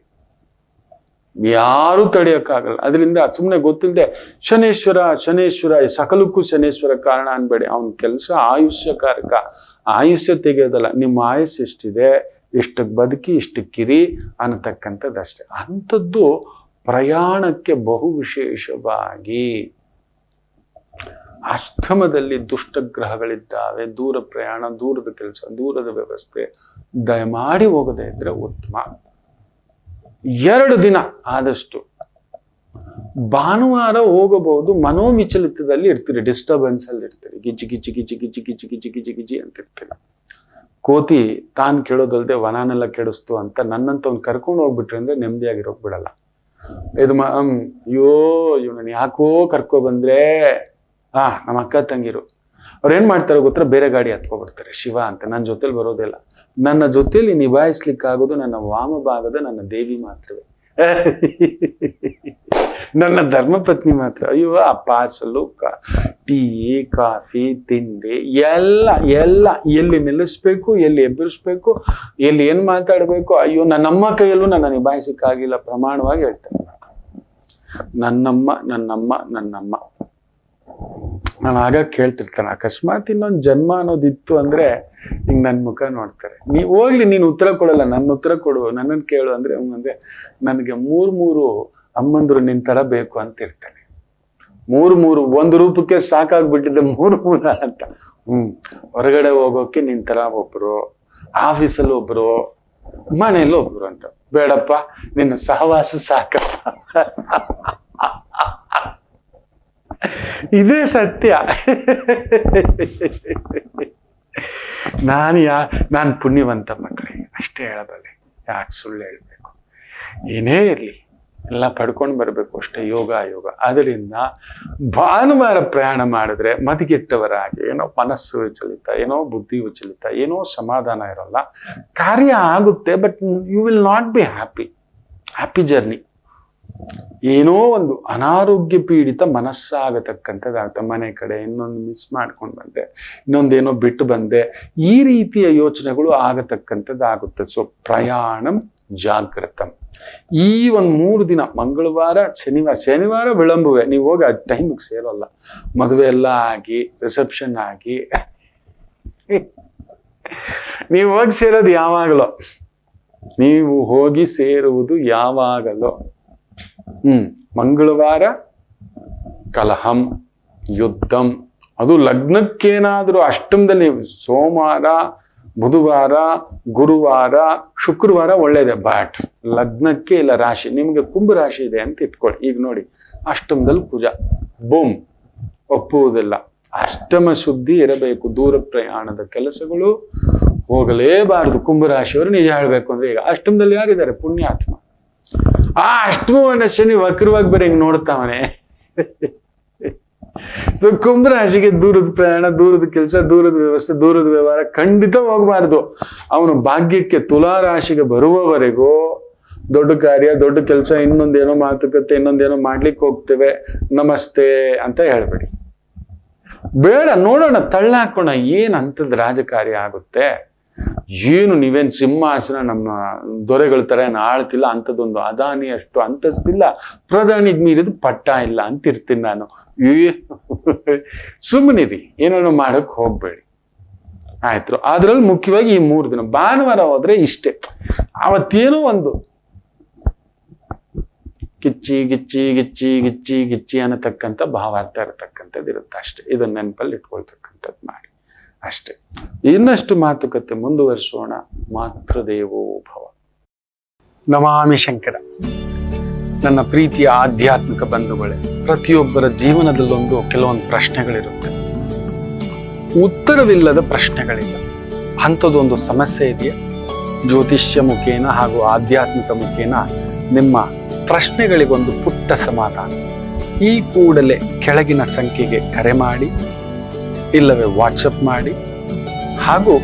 ಯಾರು ತಡೆಯಕ್ಕಾಗಲ್ಲ. ಅದರಿಂದ ಸುಮ್ಮನೆ ಗೊತ್ತಿಲ್ಲದೆ ಶನೇಶ್ವರ ಶನೇಶ್ವರ, ಸಕಲಕ್ಕೂ ಶನೇಶ್ವರ ಕಾರಣ ಅನ್ಬೇಡಿ. ಅವನ ಕೆಲಸ ಆಯುಷ್ಯಕಾರಕ. ಆಯುಷ್ಯ ತೆಗೆಯೋದಲ್ಲ, ನಿಮ್ಮ ಆಯುಷ್ಯ ಎಷ್ಟಿದೆ, ಇಷ್ಟಕ್ಕೆ ಬದುಕಿ ಇಷ್ಟಕ್ಕಿರಿ ಅನ್ನತಕ್ಕಂಥದ್ದಷ್ಟೇ. ಅಂಥದ್ದು ಪ್ರಯಾಣಕ್ಕೆ ಬಹು ವಿಶೇಷವಾಗಿ ಅಷ್ಟಮದಲ್ಲಿ ದುಷ್ಟಗ್ರಹಗಳಿದ್ದಾವೆ. ದೂರ ಪ್ರಯಾಣ, ದೂರದ ಕೆಲಸ, ದೂರದ ವ್ಯವಸ್ಥೆ ದಯಮಾಡಿ ಹೋಗದೇ ಇದ್ರೆ ಉತ್ತಮ. 2 ದಿನ ಆದಷ್ಟು ಭಾನುವಾರ ಹೋಗಬಹುದು. ಮನೋವಿಚಲಿತದಲ್ಲಿ ಇರ್ತೀರಿ, ಡಿಸ್ಟರ್ಬೆನ್ಸ್ ಅಲ್ಲಿ ಇರ್ತೀರಿ. ಗಿಜಿ ಗಿಜಿ ಗಿಜಿ ಗಿಜಿ ಗಿಜಿ ಗಿಜಿ ಗಿಜಿ ಗಿಜಿ ಅಂತ ಇರ್ತೀರಿ. ಕೋತಿ ತಾನು ಕೇಳೋದಲ್ದೆ ವನಾನೆಲ್ಲ ಕೆಡಿಸ್ತು ಅಂತ ನನ್ನಂತ ಅವ್ನು ಕರ್ಕೊಂಡು ಹೋಗ್ಬಿಟ್ರಿ ಅಂದ್ರೆ ನೆಮ್ಮದಿಯಾಗಿರೋಕ್ ಬಿಡಲ್ಲ. ಇದು ಅಯ್ಯೋ ಇವನನ್ನ ಯಾಕೋ ಕರ್ಕೊ ಬಂದ್ರೆ ನಮ್ಮ ಅಕ್ಕ ತಂಗಿರು ಅವ್ರು ಏನ್ ಮಾಡ್ತಾರೆ ಗೊತ್ತಾ, ಬೇರೆ ಗಾಡಿ ಹತ್ಕೊಬಿಡ್ತಾರೆ. ಶಿವ ಅಂತ ನನ್ನ ಜೊತೆಲಿ ಬರೋದಿಲ್ಲ. ನನ್ನ ಜೊತೆಲಿ ನಿಭಾಯಿಸ್ಲಿಕ್ಕಾಗೋದು ನನ್ನ ವಾಮಭಾಗದ ನನ್ನ ದೇವಿ ಮಾತ್ರವೇ, ನನ್ನ ಧರ್ಮಪತ್ನಿ ಮಾತ್ರ. ಅಯ್ಯೋ ಆ ಪಾರ್ಸಲು, ಟೀ, ಕಾಫಿ, ತಿಂಡಿ ಎಲ್ಲ ಎಲ್ಲ ಎಲ್ಲಿ ನಿಲ್ಲಿಸ್ಬೇಕು, ಎಲ್ಲಿ ಎಬ್ಬರಿಸ್ಬೇಕು, ಎಲ್ಲಿ ಏನ್ ಮಾತಾಡ್ಬೇಕು, ಅಯ್ಯೋ ನನ್ನಮ್ಮ ಕೈಯಲ್ಲೂ ನನ್ನ ನಿಭಾಯಿಸಕ್ಕಾಗಿಲ್ಲ ಪ್ರಮಾಣವಾಗಿ ಹೇಳ್ತೇನೆ. ನನ್ನಮ್ಮ ನನ್ನಮ್ಮ ನನ್ನಮ್ಮ. ನಾನು ಆಗ ಕೇಳ್ತಿರ್ತಾನೆ, ಅಕಸ್ಮಾತ್ ಇನ್ನೊಂದು ಜನ್ಮ ಅನ್ನೋದಿತ್ತು ಅಂದ್ರೆ ಹಿಂಗ್ ನನ್ ಮುಖ ನೋಡ್ತಾರೆ. ನೀ ಹೋಗ್ಲಿ, ನೀನು ಉತ್ತರ ಕೊಡಲ್ಲ, ನನ್ನ ಉತ್ತರ ಕೊಡು, ನನ್ನನ್ನು ಕೇಳು ಅಂದ್ರೆ ಅಂದ್ರೆ ನನಗೆ ಮೂರು ಅಮ್ಮಂದ್ರು ನಿನ್ ತರ ಬೇಕು ಅಂತ ಇರ್ತಾನೆ. ಮೂರು ಒಂದು ರೂಪಕ್ಕೆ ಸಾಕಾಗ್ಬಿಟ್ಟಿದೆ ಮೂರು ಅಂತ. ಹೊರಗಡೆ ಹೋಗೋಕೆ ನಿನ್ ತರ ಒಬ್ರು, ಆಫೀಸಲ್ಲಿ ಒಬ್ರು, ಮನೆಯಲ್ಲಿ ಒಬ್ರು ಅಂತ. ಬೇಡಪ್ಪ, ನಿನ್ನ ಸಹವಾಸ ಸಾಕಪ್ಪ. ಇದೇ ಸತ್ಯ. ನಾನು ಪುಣ್ಯವಂತ ಮಕ್ಕಳಿಗೆ ಅಷ್ಟೇ ಹೇಳಬಲ್ಲೆ, ಯಾಕೆ ಸುಳ್ಳು ಹೇಳ್ಬೇಕು. ಏನೇ ಇರ್ಲಿ ಎಲ್ಲ ಪಡ್ಕೊಂಡು ಬರ್ಬೇಕು ಅಷ್ಟೇ. ಯೋಗ ಅದರಿಂದ ಭಾನುವಾರ ಪ್ರಯಾಣ ಮಾಡಿದ್ರೆ ಮತಿಗೆಟ್ಟವರಾಗಿ ಏನೋ ಮನಸ್ಸು ವಿಚಲಿತ, ಏನೋ ಬುದ್ಧಿ ವಿಚಲಿತ, ಏನೋ ಸಮಾಧಾನ ಇರೋಲ್ಲ. ಕಾರ್ಯ ಆಗುತ್ತೆ, but you will not be happy journey. ಏನೋ ಒಂದು ಅನಾರೋಗ್ಯ ಪೀಡಿತ ಮನಸ್ಸಾಗತಕ್ಕಂಥದ್ದಾಗುತ್ತೆ. ಮನೆ ಕಡೆ ಇನ್ನೊಂದು ಮಿಸ್ ಮಾಡ್ಕೊಂಡು ಬಂದೆ, ಇನ್ನೊಂದೇನೋ ಬಿಟ್ಟು ಬಂದೆ, ಈ ರೀತಿಯ ಯೋಚನೆಗಳು ಆಗತಕ್ಕಂಥದ್ದಾಗುತ್ತೆ. ಸೊ ಪ್ರಯಾಣಂ ಜಾಗೃತಂ. ಈ ಒಂದು 3 ದಿನ, ಮಂಗಳವಾರ ಶನಿವಾರ ವಿಳಂಬವೇ, ನೀವು ಹೋಗಿ ಆ ಟೈಮಿಗೆ ಸೇರೋಲ್ಲ. ಮದುವೆ ಎಲ್ಲ ಆಗಿ ರಿಸೆಪ್ಷನ್ ಆಗಿ ನೀವು ಹೋಗಿ ಸೇರೋದು ಯಾವಾಗಲೋ, ನೀವು ಹೋಗಿ ಸೇರುವುದು ಯಾವಾಗಲೋ. ಮಂಗಳವಾರ ಕಲಹಂ ಯುದ್ಧಂ. ಅದು ಲಗ್ನಕ್ಕೇನಾದ್ರೂ ಅಷ್ಟಮದಲ್ಲಿ ಸೋಮವಾರ, ಬುಧವಾರ, ಗುರುವಾರ, ಶುಕ್ರವಾರ ಒಳ್ಳೇದೆ. ಬಟ್ ಲಗ್ನಕ್ಕೆ ಇಲ್ಲ ರಾಶಿ, ನಿಮ್ಗೆ ಕುಂಭ ರಾಶಿ ಇದೆ ಅಂತ ಇಟ್ಕೊಳ್ಳಿ. ಈಗ ನೋಡಿ, ಅಷ್ಟಮದಲ್ಲಿ ಕುಜ, ಬೂಮ್, ಒಪ್ಪುವುದಿಲ್ಲ. ಅಷ್ಟಮ ಶುದ್ಧಿ ಇರಬೇಕು. ದೂರ ಪ್ರಯಾಣದ ಕೆಲಸಗಳು ಹೋಗಲೇಬಾರದು. ಕುಂಭರಾಶಿಯವರು ನಿಜ ಹೇಳ್ಬೇಕು ಅಂದ್ರೆ, ಈಗ ಅಷ್ಟಮದಲ್ಲಿ ಯಾರಿದ್ದಾರೆ? ಪುಣ್ಯಾತ್ಮ. ಆ ಅಷ್ಟಮವನ್ನ ಶನಿ ವಕ್ರವಾಗಿ ಬರೀ ಹಿಂಗ್ ನೋಡ್ತಾವನೆ. ಕುಂಭರಾಶಿಗೆ ದೂರದ ಪ್ರಯಾಣ, ದೂರದ ಕೆಲಸ, ದೂರದ ವ್ಯವಸ್ಥೆ, ದೂರದ ವ್ಯವಹಾರ ಖಂಡಿತ ಹೋಗ್ಬಾರ್ದು. ಅವನು ಭಾಗ್ಯಕ್ಕೆ ತುಲಾ ರಾಶಿಗೆ ಬರುವವರೆಗೂ ದೊಡ್ಡ ಕಾರ್ಯ, ದೊಡ್ಡ ಕೆಲಸ, ಇನ್ನೊಂದೇನೋ ಮಾತುಕತೆ, ಇನ್ನೊಂದೇನೋ ಮಾಡ್ಲಿಕ್ಕೆ ಹೋಗ್ತೇವೆ, ನಮಸ್ತೆ ಅಂತ ಹೇಳ್ಬೇಡಿ. ಬೇಡ, ನೋಡೋಣ, ತಳ್ಳಾಕೋಣ, ಏನ್ ಅಂತದ್ ರಾಜಕಾರ್ಯ ಆಗುತ್ತೆ. ಏನು ನೀವೇನ್ ಸಿಂಹಾಸನ ನಮ್ಮ ದೊರೆಗಳ ತರ ಏನು ಆಳ್ತಿಲ್ಲ, ಅಂಥದ್ದೊಂದು ಅದಾನಿ ಅಷ್ಟು ಅಂತಸ್ತಿಲ್ಲ, ಪ್ರಧಾನಿಗೆ ಮೀರಿದ ಪಟ್ಟ ಇಲ್ಲ ಅಂತಿರ್ತೀನಿ ನಾನು. ಸುಮ್ಮನಿರಿ, ಏನೋ ಮಾಡಕ್ ಹೋಗ್ಬೇಡಿ, ಆಯ್ತು. ಅದ್ರಲ್ಲಿ ಮುಖ್ಯವಾಗಿ ಈ 3 ದಿನ ಭಾನುವಾರ ಹೋದ್ರೆ ಇಷ್ಟೇ. ಅವತ್ತೇನೋ ಒಂದು ಗಿಚ್ಚಿ ಗಿಚ್ಚಿ ಗಿಚ್ಚಿ ಗಿಚ್ಚಿ ಗಿಚ್ಚಿ ಅನ್ನತಕ್ಕಂಥ ಭಾವಾರ್ಥ ಇರತಕ್ಕಂಥದ್ದು ಇರುತ್ತೆ ಅಷ್ಟೇ. ಇದನ್ನ ನೆನಪಲ್ಲಿ ಇಟ್ಕೊಳ್ತಕ್ಕಂಥದ್ದು ಮಾಡಿ ಅಷ್ಟೇ. ಇನ್ನಷ್ಟು ಮಾತುಕತೆ ಮುಂದುವರಿಸೋಣ. ಮಾತೃದೇವೋ ಭವ. ನಮಾಮಿ ಶಂಕರ. ನನ್ನ ಪ್ರೀತಿಯ ಆಧ್ಯಾತ್ಮಿಕ ಬಂಧುಗಳೇ, ಪ್ರತಿಯೊಬ್ಬರ ಜೀವನದಲ್ಲೊಂದು ಕೆಲವೊಂದು ಪ್ರಶ್ನೆಗಳಿರುತ್ತೆ, ಉತ್ತರವಿಲ್ಲದ ಪ್ರಶ್ನೆಗಳಿಲ್ಲ. ಅಂಥದ್ದೊಂದು ಸಮಸ್ಯೆ ಇದೆಯಾ? ಜ್ಯೋತಿಷ್ಯ ಮುಖೇನ ಹಾಗೂ ಆಧ್ಯಾತ್ಮಿಕ ಮುಖೇನ ನಿಮ್ಮ ಪ್ರಶ್ನೆಗಳಿಗೊಂದು ಪುಟ್ಟ ಸಮಾಧಾನ. ಈ ಕೂಡಲೇ ಕೆಳಗಿನ ಸಂಖ್ಯೆಗೆ ಕರೆ ಮಾಡಿ, ಇಲ್ಲವೇ ವಾಟ್ಸಪ್ ಮಾಡಿ, ಹಾಗೂ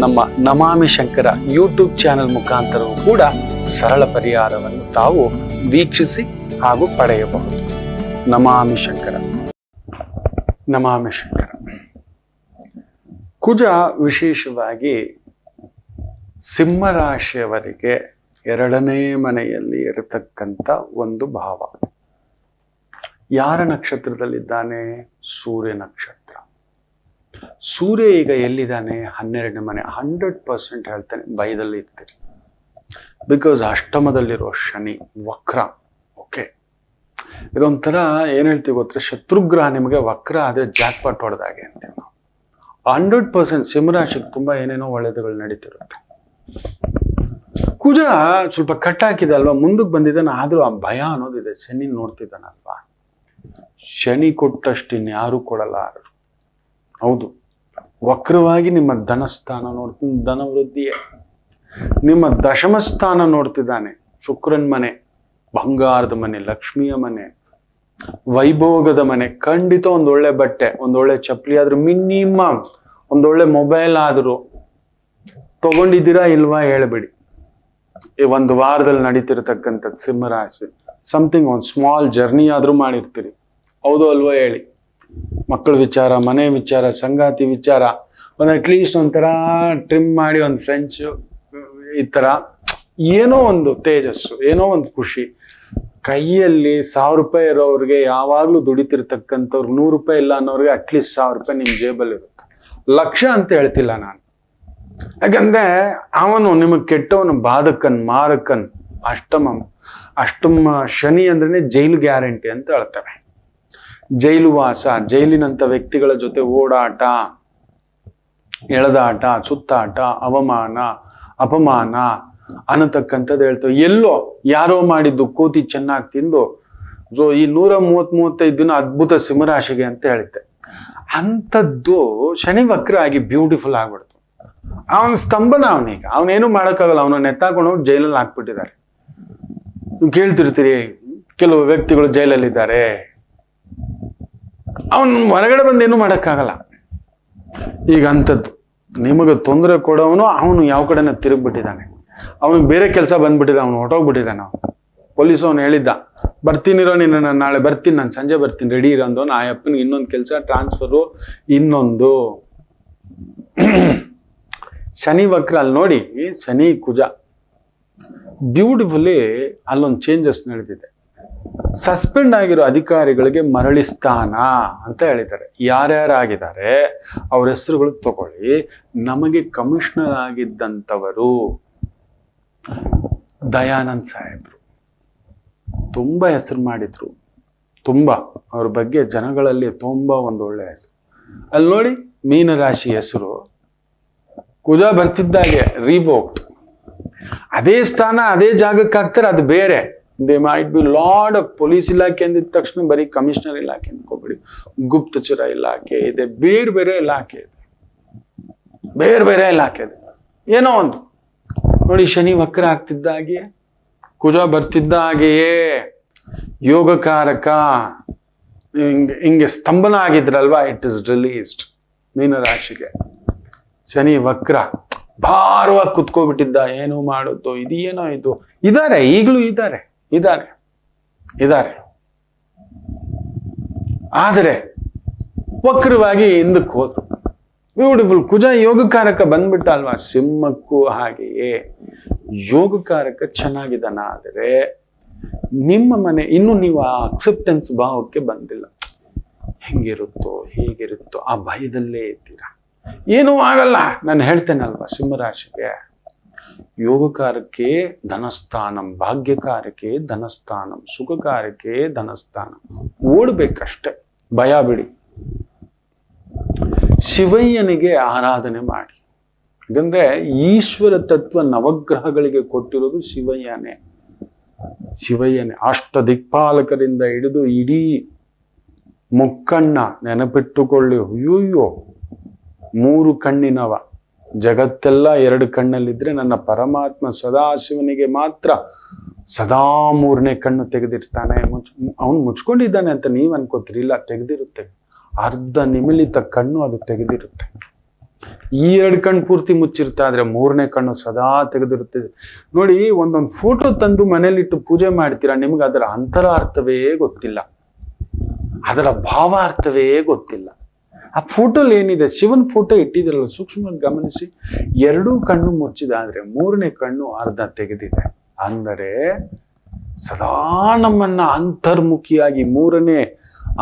ನಮ್ಮ ನಮಾಮಿ ಶಂಕರ ಯೂಟ್ಯೂಬ್ ಚಾನೆಲ್ ಮುಖಾಂತರವೂ ಕೂಡ ಸರಳ ಪರಿಹಾರವನ್ನು ತಾವು ವೀಕ್ಷಿಸಿ ಹಾಗೂ ಪಡೆಯಬಹುದು. ನಮಾಮಿ ಶಂಕರ. ನಮಾಮಿ ಶಂಕರ. ಕುಜ ವಿಶೇಷವಾಗಿ ಸಿಂಹರಾಶಿಯವರಿಗೆ 2ನೇ ಮನೆಯಲ್ಲಿ ಇರತಕ್ಕಂಥ ಒಂದು ಭಾವ. ಯಾರ ನಕ್ಷತ್ರದಲ್ಲಿದ್ದಾನೆ? ಸೂರ್ಯ ನಕ್ಷತ್ರ. ಸೂರ್ಯ ಈಗ ಎಲ್ಲಿದ್ದಾನೆ? 12ನೇ ಮನೆ. 100% ಹೇಳ್ತಾನೆ, ಭಯದಲ್ಲಿ ಇರ್ತೀರಿ. ಬಿಕಾಸ್ ಅಷ್ಟಮದಲ್ಲಿರೋ ಶನಿ ವಕ್ರ. ಓಕೆ, ಇದೊಂಥರ ಏನ್ ಹೇಳ್ತೀವಿ ಗೊತ್ತಾ, ಶತ್ರುಗ್ರಹ ನಿಮಗೆ ವಕ್ರ ಆದ್ರೆ ಜಾಕ್ಪಾಟ್ ಹೊಡೆದಾಗೆ ಅಂತೀವಿ ನಾವು. 100% ಸಿಂಹರಾಶಿಗೆ ತುಂಬಾ ಏನೇನೋ ಒಳ್ಳೇದುಗಳು ನಡೀತಿರುತ್ತೆ. ಕುಜ ಸ್ವಲ್ಪ ಕಟ್ಟಾಕಿದೆ ಅಲ್ವಾ, ಮುಂದಕ್ಕೆ ಬಂದಿದ್ದಾನೆ, ಆದ್ರೂ ಆ ಭಯ ಅನ್ನೋದಿದೆ. ಶನಿ ನೋಡ್ತಿದ್ದಾನಲ್ವಾ, ಶನಿ ಕೊಟ್ಟಷ್ಟು ಇನ್ಯಾರು ಕೊಡಲ್ಲ. ಹೌದು, ವಕ್ರವಾಗಿ ನಿಮ್ಮ ಧನಸ್ಥಾನ ನೋಡ್ತೀನಿ, ಧನ ವೃದ್ಧಿಯೇ. ನಿಮ್ಮ ದಶಮ ಸ್ಥಾನ ನೋಡ್ತಿದ್ದಾನೆ, ಶುಕ್ರನ್ ಮನೆ, ಬಂಗಾರದ ಮನೆ, ಲಕ್ಷ್ಮಿಯ ಮನೆ, ವೈಭೋಗದ ಮನೆ. ಖಂಡಿತ ಒಂದೊಳ್ಳೆ ಬಟ್ಟೆ, ಒಂದೊಳ್ಳೆ ಚಪ್ಪಲಿ ಆದ್ರೂ, ಮಿನಿಮಮ್ ಒಂದೊಳ್ಳೆ ಮೊಬೈಲ್ ಆದ್ರೂ ತಗೊಂಡಿದ್ದೀರಾ ಇಲ್ವಾ ಹೇಳ್ಬೇಡಿ. ಈ ಒಂದು ವಾರದಲ್ಲಿ ನಡೀತಿರ್ತಕ್ಕಂಥದ್ದು ಸಿಂಹರಾಶಿ ಸಮಥಿಂಗ್ ಒಂದು ಸ್ಮಾಲ್ ಜರ್ನಿ ಆದ್ರೂ ಮಾಡಿರ್ತೀರಿ. ಹೌದು ಅಲ್ವಾ ಹೇಳಿ? ಮಕ್ಕಳ ವಿಚಾರ, ಮನೆ ವಿಚಾರ, ಸಂಗಾತಿ ವಿಚಾರ, ಒಂದು ಅಟ್ಲೀಸ್ಟ್ ಒಂಥರ ಟ್ರಿಮ್ ಮಾಡಿ ಒಂದು ಫ್ರೆಂಚ್, ಈ ತರ ಏನೋ ಒಂದು ತೇಜಸ್ಸು, ಏನೋ ಒಂದು ಖುಷಿ. ಕೈಯಲ್ಲಿ 1000 ರೂಪಾಯಿ ಇರೋರಿಗೆ, ಯಾವಾಗ್ಲೂ ದುಡಿತಿರ್ತಕ್ಕಂಥವ್ರು 100 ರೂಪಾಯಿ ಇಲ್ಲ ಅನ್ನೋರಿಗೆ ಅಟ್ಲೀಸ್ಟ್ 1000 ರೂಪಾಯಿ ನಿಮ್ ಜೇಬಲ್ಲಿ ಇರುತ್ತೆ. ಲಕ್ಷ ಅಂತ ಹೇಳ್ತಿಲ್ಲ ನಾನು, ಯಾಕಂದ್ರೆ ಅವನು ನಿಮಗ್ ಕೆಟ್ಟವನು, ಬಾಧಕನ್, ಮಾರಕನ್, ಅಷ್ಟಮ ಶನಿ ಅಂದ್ರೆ ಜೈಲು ಗ್ಯಾರಂಟಿ ಅಂತ ಹೇಳ್ತಾರೆ. ಜೈಲು ವಾಸ, ಜೈಲಿನಂತ ವ್ಯಕ್ತಿಗಳ ಜೊತೆ ಓಡಾಟ, ಎಳೆದಾಟ, ಸುತ್ತಾಟ, ಅವಮಾನ, ಅಪಮಾನ ಅನ್ನತಕ್ಕಂಥದ್ದು ಹೇಳ್ತೇವೆ. ಎಲ್ಲೋ ಯಾರೋ ಮಾಡಿದ್ದು ಕೋತಿ ಚೆನ್ನಾಗಿ ತಿಂದು ಸೊ ಈ 135 ದಿನ ಅದ್ಭುತ ಸಿಂಹರಾಶಿಗೆ ಅಂತ ಹೇಳುತ್ತೆ. ಅಂಥದ್ದು ಶನಿ ವಕ್ರ ಆಗಿ ಬ್ಯೂಟಿಫುಲ್ ಆಗ್ಬಿಡ್ತು. ಅವನ ಸ್ತಂಭನ, ಅವನೀಗ ಅವನೇನು ಮಾಡೋಕ್ಕಾಗಲ್ಲ, ಅವನ ನೆತ್ತಾಕೊಂಡು ಜೈಲಲ್ಲಿ ಹಾಕ್ಬಿಟ್ಟಿದ್ದಾರೆ. ನೀವು ಕೇಳ್ತಿರ್ತೀರಿ ಕೆಲವು ವ್ಯಕ್ತಿಗಳು ಜೈಲಲ್ಲಿದ್ದಾರೆ, ಅವನ್ ಹೊರಗಡೆ ಬಂದೇನು ಮಾಡೋಕ್ಕಾಗಲ್ಲ. ಈಗ ಅಂಥದ್ದು ನಿಮಗೆ ತೊಂದರೆ ಕೊಡೋವನು ಅವನು ಯಾವ ಕಡೆನ ತಿರುಗ್ಬಿಟ್ಟಿದ್ದಾನೆ, ಅವನಿಗೆ ಬೇರೆ ಕೆಲಸ ಬಂದ್ಬಿಟ್ಟಿದೆ, ಅವನು ಹೊಟ್ಟೋಗ್ಬಿಟ್ಟಿದ್ದಾನೆ. ಪೊಲೀಸ್ ಅವನು ಹೇಳಿದ್ದ, ಬರ್ತೀನಿರೋ ನೀನು, ನಾನು ನಾಳೆ ಬರ್ತೀನಿ, ನಾನು ಸಂಜೆ ಬರ್ತೀನಿ, ರೆಡಿ ಇರೋಂದವನು. ಆ ಅಪ್ಪನಿಗೆ ಇನ್ನೊಂದು ಕೆಲಸ, ಟ್ರಾನ್ಸ್ಫರು, ಇನ್ನೊಂದು. ಶನಿ ವಕ್ರ ಅಲ್ಲಿ ನೋಡಿ, ಶನಿ ಕುಜ ಬ್ಯೂಟಿಫುಲಿ ಅಲ್ಲೊಂದು ಚೇಂಜಸ್ ನಡೆದಿದೆ. ಸಸ್ಪೆಂಡ್ ಆಗಿರೋ ಅಧಿಕಾರಿಗಳಿಗೆ ಮರಳಿ ಸ್ಥಾನ ಅಂತ ಹೇಳಿದ್ದಾರೆ. ಯಾರ್ಯಾರಾಗಿದ್ದಾರೆ ಅವ್ರ ಹೆಸರುಗಳು ತಗೊಳ್ಳಿ. ನಮಗೆ ಕಮಿಷನರ್ ಆಗಿದ್ದಂಥವರು ದಯಾನಂದ್ ಸಾಹೇಬ್ರು ತುಂಬಾ ಹೆಸರು ಮಾಡಿದ್ರು, ತುಂಬಾ ಅವ್ರ ಬಗ್ಗೆ ಜನಗಳಲ್ಲಿ ತುಂಬಾ ಒಂದು ಒಳ್ಳೆ ಹೆಸರು. ಅಲ್ಲಿ ನೋಡಿ ಮೀನರಾಶಿ ಹೆಸರು ಕುಜ ಬರ್ತಿದ್ದಾಗೆ ರೀಬೋಕ್ಟ್. ಅದೇ ಸ್ಥಾನ ಅದೇ ಜಾಗಕ್ಕೆ ಹಾಕ್ತಾರೆ, ಅದು ಬೇರೆ. They might be lord of police ಇಲಾಖೆ ಅಂದಿದ ತಕ್ಷಣ ಬರೀ ಕಮಿಷನರ್ ಇಲಾಖೆ ಅನ್ಕೋಬೇಡಿ, ಗುಪ್ತಚರ ಇಲಾಖೆ ಇದೆ, ಬೇರೆ ಬೇರೆ ಇಲಾಖೆ ಇದೆ, ಬೇರೆ ಬೇರೆ ಇಲಾಖೆ ಇದೆ. ಏನೋ ಒಂದು ನೋಡಿ, ಶನಿ ವಕ್ರ ಆಗ್ತಿದ್ದ ಹಾಗೆಯೇ, ಕುಜ ಬರ್ತಿದ್ದ ಹಾಗೆಯೇ ಯೋಗಕಾರಕ ಹಿಂಗೆ ಸ್ತಂಭನ ಆಗಿದ್ರಲ್ವಾ, ಇಟ್ ಇಸ್ ರಿಲೀಸ್ಡ್. ಮೀನರಾಶಿಗೆ ಶನಿ ವಕ್ರ ಭಾರವಾಗಿ ಕುತ್ಕೋಬಿಟ್ಟಿದ್ದ, ಏನು ಮಾಡುತ್ತೋ, ಇದೇನೋ ಇದು. ಇದಾರೆ, ಈಗಲೂ ಇದ್ದಾರೆ, ಆದರೆ ವಕ್ರವಾಗಿ ಹಿಂದಕ್ಕೆ ಹೋದ್ರು. ಬ್ಯೂಟಿಫುಲ್. ಕುಜ ಯೋಗಕಾರಕ ಬಂದ್ಬಿಟ್ಟ ಅಲ್ವಾ, ಸಿಂಹಕ್ಕೂ ಹಾಗೆಯೇ ಯೋಗಕಾರಕ ಚೆನ್ನಾಗಿದ್ದಾನ. ಆದರೆ ನಿಮ್ಮ ಮನೆ ಇನ್ನೂ ನೀವು ಆ ಅಕ್ಸೆಪ್ಟೆನ್ಸ್ ಭಾವಕ್ಕೆ ಬಂದಿಲ್ಲ. ಹೆಂಗಿರುತ್ತೋ ಹೇಗಿರುತ್ತೋ ಆ ಭಯದಲ್ಲೇ ಇದ್ದೀರಾ. ಏನೂ ಆಗಲ್ಲ, ನಾನು ಹೇಳ್ತೇನಲ್ವಾ, ಸಿಂಹರಾಶಿಗೆ ಯೋಗಕಾರಕ್ಕೆ ಧನಸ್ಥಾನಂ, ಭಾಗ್ಯಕಾರಕ್ಕೆ ಧನಸ್ಥಾನಂ, ಸುಖಕಾರಕ್ಕೆ ಧನಸ್ಥಾನಂ. ಓಡ್ಬೇಕಷ್ಟೆ, ಭಯ ಬಿಡಿ. ಶಿವಯ್ಯನಿಗೆ ಆರಾಧನೆ ಮಾಡಿ. ಯಾಕಂದ್ರೆ ಈಶ್ವರ ತತ್ವ ನವಗ್ರಹಗಳಿಗೆ ಕೊಟ್ಟಿರೋದು ಶಿವಯ್ಯನೇ. ಅಷ್ಟ ದಿಕ್ಪಾಲಕರಿಂದ ಹಿಡಿದು ಇಡೀ ಮುಕ್ಕಣ್ಣ ನೆನಪಿಟ್ಟುಕೊಳ್ಳಿ. ಅಯ್ಯೋಯ್ಯೋ, 3 ಕಣ್ಣಿನವ, ಜಗತ್ತೆಲ್ಲ 2 ಕಣ್ಣಲ್ಲಿದ್ರೆ ನನ್ನ ಪರಮಾತ್ಮ ಸದಾಶಿವನಿಗೆ ಮಾತ್ರ ಸದಾ 3ನೇ ಕಣ್ಣು ತೆಗೆದಿರ್ತಾನೆ. ಅವನು ಮುಚ್ಕೊಂಡಿದ್ದಾನೆ ಅಂತ ನೀವ್ ಅನ್ಕೋತೀರಿ, ಇಲ್ಲ, ತೆಗೆದಿರುತ್ತೆ. ಅರ್ಧ ನಿಮಿಲಿತ ಕಣ್ಣು ಅದು ತೆಗೆದಿರುತ್ತೆ. ಈ 2 ಕಣ್ಣು ಪೂರ್ತಿ ಮುಚ್ಚಿರ್ತಾ ಇದ್ರೆ 3ನೇ ಕಣ್ಣು ಸದಾ ತೆಗೆದಿರುತ್ತೆ. ನೋಡಿ, ಒಂದೊಂದು ಫೋಟೋ ತಂದು ಮನೇಲಿಟ್ಟು ಪೂಜೆ ಮಾಡ್ತೀರಾ, ನಿಮ್ಗೆ ಅದರ ಅಂತರಾರ್ಥವೇ ಗೊತ್ತಿಲ್ಲ, ಅದರ ಭಾವಾರ್ಥವೇ ಗೊತ್ತಿಲ್ಲ. ಆ ಫೋಟೋಲ್ ಏನಿದೆ, ಶಿವನ್ ಫೋಟೋ ಇಟ್ಟಿದ್ರಲ್ಲ, ಸೂಕ್ಷ್ಮವಾಗಿ ಗಮನಿಸಿ. 2 ಕಣ್ಣು ಮುಚ್ಚಿದಾದ್ರೆ 3ನೇ ಕಣ್ಣು ಅರ್ಧ ತೆಗೆದಿದೆ. ಅಂದರೆ ಸದಾ ನಮ್ಮನ್ನ ಅಂತರ್ಮುಖಿಯಾಗಿ 3ನೇ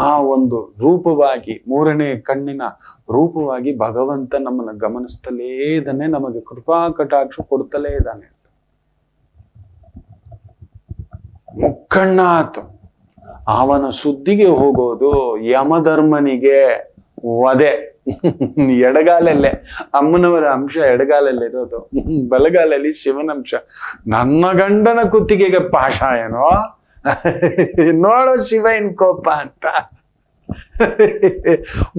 ಆ ಒಂದು ರೂಪವಾಗಿ, 3ನೇ ಕಣ್ಣಿನ ರೂಪವಾಗಿ ಭಗವಂತ ನಮ್ಮನ್ನ ಗಮನಿಸ್ತಲೇ ಇದ್ದಾನೆ, ನಮಗೆ ಕೃಪಾ ಕಟಾಕ್ಷ ಕೊಡ್ತಲೇ ಇದ್ದಾನೆ. ಮುಕ್ಕಣ್ಣಾತು ಅವನ ಸುದ್ದಿಗೆ ಹೋಗೋದು ಯಮಧರ್ಮನಿಗೆ ವಧೆ. ಎಡಗಾಲಲ್ಲೇ ಅಮ್ಮನವರ ಅಂಶ ಎಡಗಾಲಲ್ಲಿರೋದು, ಬಲಗಾಲಲ್ಲಿ ಶಿವನ ಅಂಶ. ನನ್ನ ಗಂಡನ ಕುತ್ತಿಗೆಗೆ ಪಾಶ ಏನೋ, ನೋಡೋ ಶಿವ ಇನ್ ಕೋಪ ಅಂತ.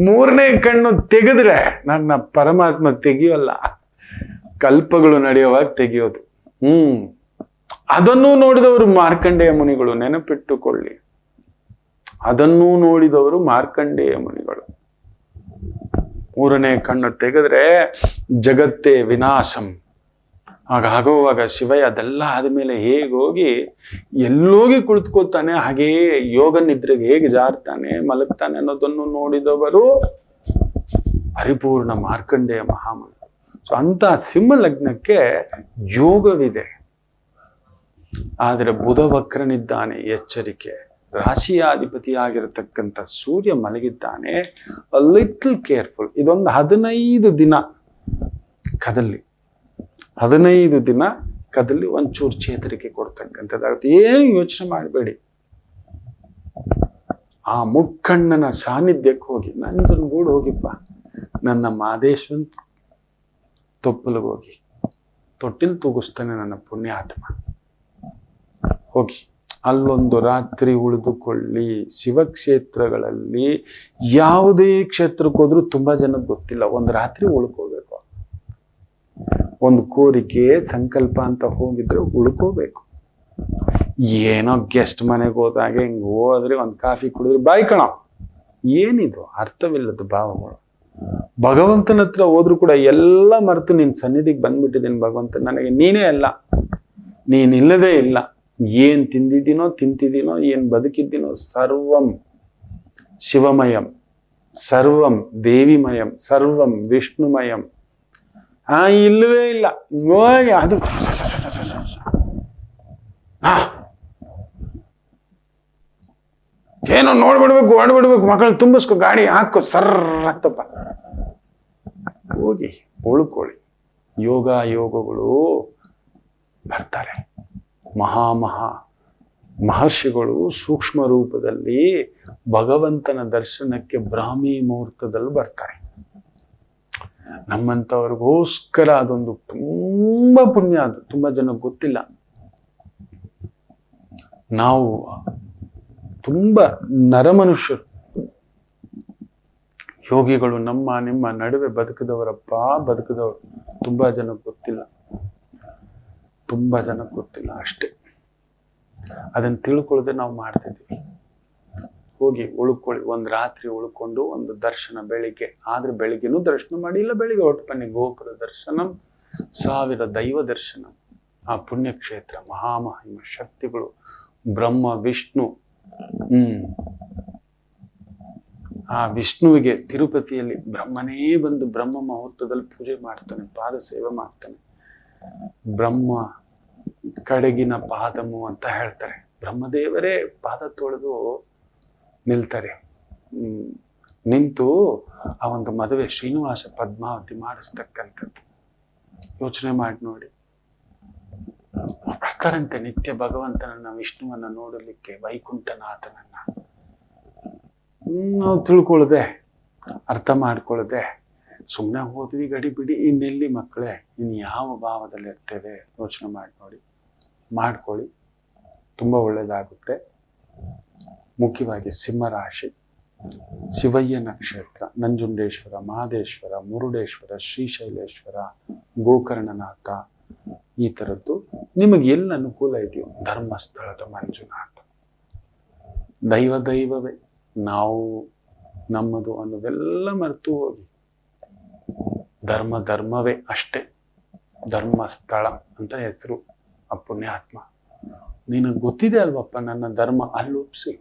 3ನೇ ಕಣ್ಣು ತೆಗೆದ್ರೆ ನನ್ನ ಪರಮಾತ್ಮ ತೆಗಿಯೋಲ್ಲ, ಕಲ್ಪಗಳು ನಡೆಯುವಾಗ ತೆಗಿಯೋದು. ಅದನ್ನೂ ನೋಡಿದವರು ಮಾರ್ಕಂಡೇಯ ಮುನಿಗಳು, ನೆನಪಿಟ್ಟುಕೊಳ್ಳಿ. ಅದನ್ನೂ ನೋಡಿದವರು ಮಾರ್ಕಂಡೇಯ ಮುನಿಗಳು. 3ನೇ ಕಣ್ಣು ತೆಗೆದ್ರೆ ಜಗತ್ತೇ ವಿನಾಶಂ. ಹಾಗಾಗುವಾಗ ಶಿವಯ್ಯ ಅದೆಲ್ಲ ಆದ್ಮೇಲೆ ಹೇಗೋಗಿ ಎಲ್ಲೋಗಿ ಕುಳಿತುಕೊಳ್ತಾನೆ, ಹಾಗೆಯೇ ಯೋಗ ನಿದ್ರೆಗೆ ಹೇಗೆ ಜಾರ್ತಾನೆ, ಮಲಗ್ತಾನೆ ಅನ್ನೋದನ್ನು ನೋಡಿದವರು ಪರಿಪೂರ್ಣ ಮಾರ್ಕಂಡೇಯ ಮಹಾಮುನಿ. ಸೊ ಅಂತ ಸಿಂಹ ಲಗ್ನಕ್ಕೆ ಯೋಗವಿದೆ. ಆದರೆ ಬುಧ ವಕ್ರನಿದ್ದಾನೆ, ಎಚ್ಚರಿಕೆ. ರಾಶಿಯಾಧಿಪತಿಯಾಗಿರತಕ್ಕಂಥ ಸೂರ್ಯ ಮಲಗಿದ್ದಾನೆ, ಲಿಟಲ್ ಕೇರ್ಫುಲ್. ಇದೊಂದು 15 ದಿನ ಕದಲಿ, 15 ದಿನ ಕದಲಿ ಒಂಚೂರು ಚೇತರಿಕೆ ಕೊಡ್ತಕ್ಕಂಥದ್ದಾಗುತ್ತೆ. ಏನು ಯೋಚನೆ ಮಾಡಬೇಡಿ. ಆ ಮುಕ್ಕಣ್ಣನ ಸಾನ್ನಿಧ್ಯಕ್ಕೆ ಹೋಗಿ, ನಂಜನಗೂಡು ಹೋಗಿಪ್ಪ, ನನ್ನ ಮಾದೇಶ್ವರನ್ ತೊಪ್ಪಲಿಗೆ ಹೋಗಿ ತೊಟ್ಟಿಲ್ ತೂಗಿಸ್ತಾನೆ ನನ್ನ ಪುಣ್ಯಾತ್ಮ. ಹೋಗಿ ಅಲ್ಲೊಂದು ರಾತ್ರಿ ಉಳಿದುಕೊಳ್ಳಿ. ಶಿವಕ್ಷೇತ್ರಗಳಲ್ಲಿ ಯಾವುದೇ ಕ್ಷೇತ್ರಕ್ಕೆ ಹೋದ್ರೂ ತುಂಬಾ ಜನಕ್ಕೆ ಗೊತ್ತಿಲ್ಲ. ಒಂದು ರಾತ್ರಿ ಉಳ್ಕೋಬೇಕು. ಒಂದು ಕೋರಿಕೆ ಸಂಕಲ್ಪ ಅಂತ ಹೋಗಿದ್ರೆ ಉಳ್ಕೋಬೇಕು. ಏನೋ ಗೆಸ್ಟ್ ಮನೆಗೆ ಹೋದಾಗ ಹಿಂಗೆ ಹೋದ್ರೆ ಒಂದು ಕಾಫಿ ಕುಡಿದ್ರೆ ಬಾಯ್ ಕಣ, ಏನಿದು ಅರ್ಥವಿಲ್ಲದ ಭಾವಗಳು. ಭಗವಂತನ ಹತ್ರ ಹೋದ್ರು ಕೂಡ ಎಲ್ಲ ಮರೆತು ನಿನ್ ಸನ್ನಿಧಿಗೆ ಬಂದ್ಬಿಟ್ಟಿದ್ದೀನಿ ಭಗವಂತ, ನನಗೆ ನೀನೇ ಅಲ್ಲ, ನೀನಿಲ್ಲದೇ ಇಲ್ಲ. ಏನ್ ತಿಂದಿದ್ದೀನೋ ತಿಂತಿದ್ದೀನೋ, ಏನ್ ಬದುಕಿದ್ದೀನೋ, ಸರ್ವಂ ಶಿವಮಯಂ, ಸರ್ವಂ ದೇವಿಮಯಂ, ಸರ್ವಂ ವಿಷ್ಣುಮಯಂ. ಇಲ್ಲವೇ ಇಲ್ಲ. ಅದು ಏನೋ ನೋಡ್ಬಿಡ್ಬೇಕು, ಓಡ್ಬಿಡ್ಬೇಕು, ಮಕ್ಕಳು ತುಂಬಿಸ್ಕೊ, ಗಾಡಿ ಹಾಕೋ, ಸರ್ರಾಗ್ತಪ್ಪ. ಹೋಗಿ ಉಳ್ಕೊಳ್ಳಿ. ಯೋಗಗಳು ಬರ್ತಾರೆ. ಮಹರ್ಷಿಗಳು ಸೂಕ್ಷ್ಮ ರೂಪದಲ್ಲಿ ಭಗವಂತನ ದರ್ಶನಕ್ಕೆ ಬ್ರಾಹ್ಮಿ ಮುಹೂರ್ತದಲ್ಲಿ ಬರ್ತಾರೆ. ನಮ್ಮಂಥವ್ರಿಗೋಸ್ಕರ ಅದೊಂದು ತುಂಬಾ ಪುಣ್ಯ. ಅದು ತುಂಬಾ ಜನಕ್ಕೆ ಗೊತ್ತಿಲ್ಲ. ನಾವು ತುಂಬಾ ನರಮನುಷ್ಯರು, ಯೋಗಿಗಳು ನಿಮ್ಮ ನಡುವೆ ಬದುಕಿದವರಪ್ಪ, ಬದುಕಿದವರು. ತುಂಬಾ ಜನಕ್ಕೆ ಗೊತ್ತಿಲ್ಲ, ಅಷ್ಟೇ. ಅದನ್ನ ತಿಳ್ಕೊಳ್ಳದೆ ನಾವು ಮಾಡ್ತಿದ್ದೀವಿ. ಹೋಗಿ ಉಳ್ಕೊಳ್ಳಿ. ಒಂದು ರಾತ್ರಿ ಉಳ್ಕೊಂಡು ಒಂದು ದರ್ಶನ ಬೆಳಿಗ್ಗೆ ಆದ್ರೆ ಬೆಳಿಗ್ಗೆನೂ ದರ್ಶನ ಮಾಡಿ, ಇಲ್ಲ ಬೆಳಿಗ್ಗೆ ಹೊಟ್ಟು ಬನ್ನಿ. ಗೋಪುರ ದರ್ಶನಂ 1000 ದೈವ ದರ್ಶನ. ಆ ಪುಣ್ಯಕ್ಷೇತ್ರ, ಮಹಾಮಹಿಮ ಶಕ್ತಿಗಳು, ಬ್ರಹ್ಮ ವಿಷ್ಣು. ಆ ವಿಷ್ಣುವಿಗೆ ತಿರುಪತಿಯಲ್ಲಿ ಬ್ರಹ್ಮನೇ ಬಂದು ಬ್ರಹ್ಮ ಮುಹೂರ್ತದಲ್ಲಿ ಪೂಜೆ ಮಾಡ್ತಾನೆ, ಪಾದ ಸೇವೆ ಮಾಡ್ತಾನೆ. ಬ್ರಹ್ಮ ಕಡೆಗಿನ ಪಾದಮು ಅಂತ ಹೇಳ್ತಾರೆ. ಬ್ರಹ್ಮದೇವರೇ ಪಾದ ತೊಳೆದು ನಿಲ್ತಾರೆ. ನಿಂತು ಆ ಒಂದು ಮದುವೆ ಶ್ರೀನಿವಾಸ ಪದ್ಮಾವತಿ ಮಾಡಿಸ್ತಕ್ಕಂಥದ್ದು. ಯೋಚನೆ ಮಾಡಿ ನೋಡಿ. ಬರ್ತಾರಂತೆ ನಿತ್ಯ ಭಗವಂತನನ್ನ, ವಿಷ್ಣುವನ್ನ ನೋಡಲಿಕ್ಕೆ, ವೈಕುಂಠನಾಥನನ್ನ. ನಾವು ತಿಳ್ಕೊಳ್ಳದೆ, ಅರ್ಥ ಮಾಡ್ಕೊಳ್ಳದೆ ಸುಮ್ಮನೆ ಹೋದ್ವಿ ಗಡಿಬಿಡಿ. ಇನ್ನೆಲ್ಲಿ ಮಕ್ಕಳೇ, ಇನ್ನು ಯಾವ ಭಾವದಲ್ಲಿ ಇರ್ತೇವೆ ಯೋಚನೆ ಮಾಡಿ ನೋಡಿ. ಮಾಡ್ಕೊಳ್ಳಿ, ತುಂಬ ಒಳ್ಳೆಯದಾಗುತ್ತೆ. ಮುಖ್ಯವಾಗಿ ಸಿಂಹರಾಶಿ, ಶಿವಯ್ಯ ನಕ್ಷತ್ರ, ನಂಜುಂಡೇಶ್ವರ, ಮಹದೇಶ್ವರ, ಮುರುಡೇಶ್ವರ, ಶ್ರೀಶೈಲೇಶ್ವರ, ಗೋಕರ್ಣನಾಥ, ಈ ಥರದ್ದು ನಿಮಗೆ ಎಲ್ಲಿ ಅನುಕೂಲ ಇದೆಯೋ, ಧರ್ಮಸ್ಥಳದ ಮಂಜುನಾಥ. ದೈವವೇ ನಾವು ನಮ್ಮದು ಅನ್ನೋದೆಲ್ಲ ಮರೆತು ಹೋಗಿ ಧರ್ಮವೇ ಅಷ್ಟೇ. ಧರ್ಮಸ್ಥಳ ಅಂತ ಹೆಸರು. ಆ ಪುಣ್ಯಾತ್ಮ, ನಿನಗೆ ಗೊತ್ತಿದೆ ಅಲ್ವಪ್ಪ ನನ್ನ ಧರ್ಮ, ಅಲ್ಲೊಪ್ಸಿ.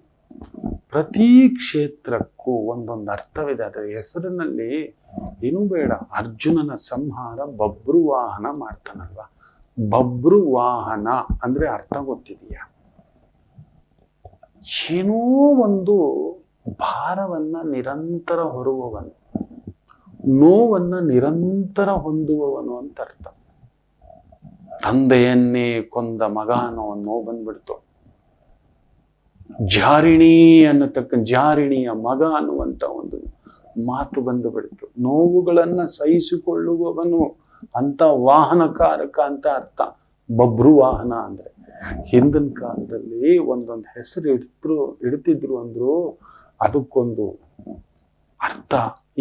ಪ್ರತಿ ಕ್ಷೇತ್ರಕ್ಕೂ ಒಂದೊಂದು ಅರ್ಥವಿದೆ. ಅದರ ಹೆಸರಿನಲ್ಲಿ ಏನೂ ಬೇಡ. ಅರ್ಜುನನ ಸಂಹಾರ ಬಭ್ರುವಾಹನ ಮಾಡ್ತಾನಲ್ವ, ಬಭ್ರುವಾಹನ ಅಂದ್ರೆ ಅರ್ಥ ಗೊತ್ತಿದೆಯಾ? ಏನೋ ಒಂದು ಭಾರವನ್ನ ನಿರಂತರ ಹೊರುವವನು, ನೋವನ್ನ ನಿರಂತರ ಹೊಂದುವವನು ಅಂತ ಅರ್ಥ. ತಂದೆಯನ್ನೇ ಕೊಂದ ಮಗ ಅನ್ನೋ ಒಂದು ನೋವು ಬಂದ್ಬಿಡ್ತು. ಜಾರಿಣಿ ಜಾರಿಣಿಯ ಮಗ ಅನ್ನುವಂತ ಒಂದು ಮಾತು ಬಂದು ಬಿಡ್ತು. ನೋವುಗಳನ್ನ ಸಹಿಸಿಕೊಳ್ಳುವವನು ಅಂತ ವಾಹನಕಾರಕ ಅಂತ ಅರ್ಥ. ಬಭ್ರುವಾಹನ ಅಂದ್ರೆ ಹಿಂದಿನ ಕಾಲದಲ್ಲಿ ಒಂದೊಂದು ಹೆಸರು ಇಡ್ತಿದ್ರು ಅಂದ್ರು ಅದಕ್ಕೊಂದು ಅರ್ಥ.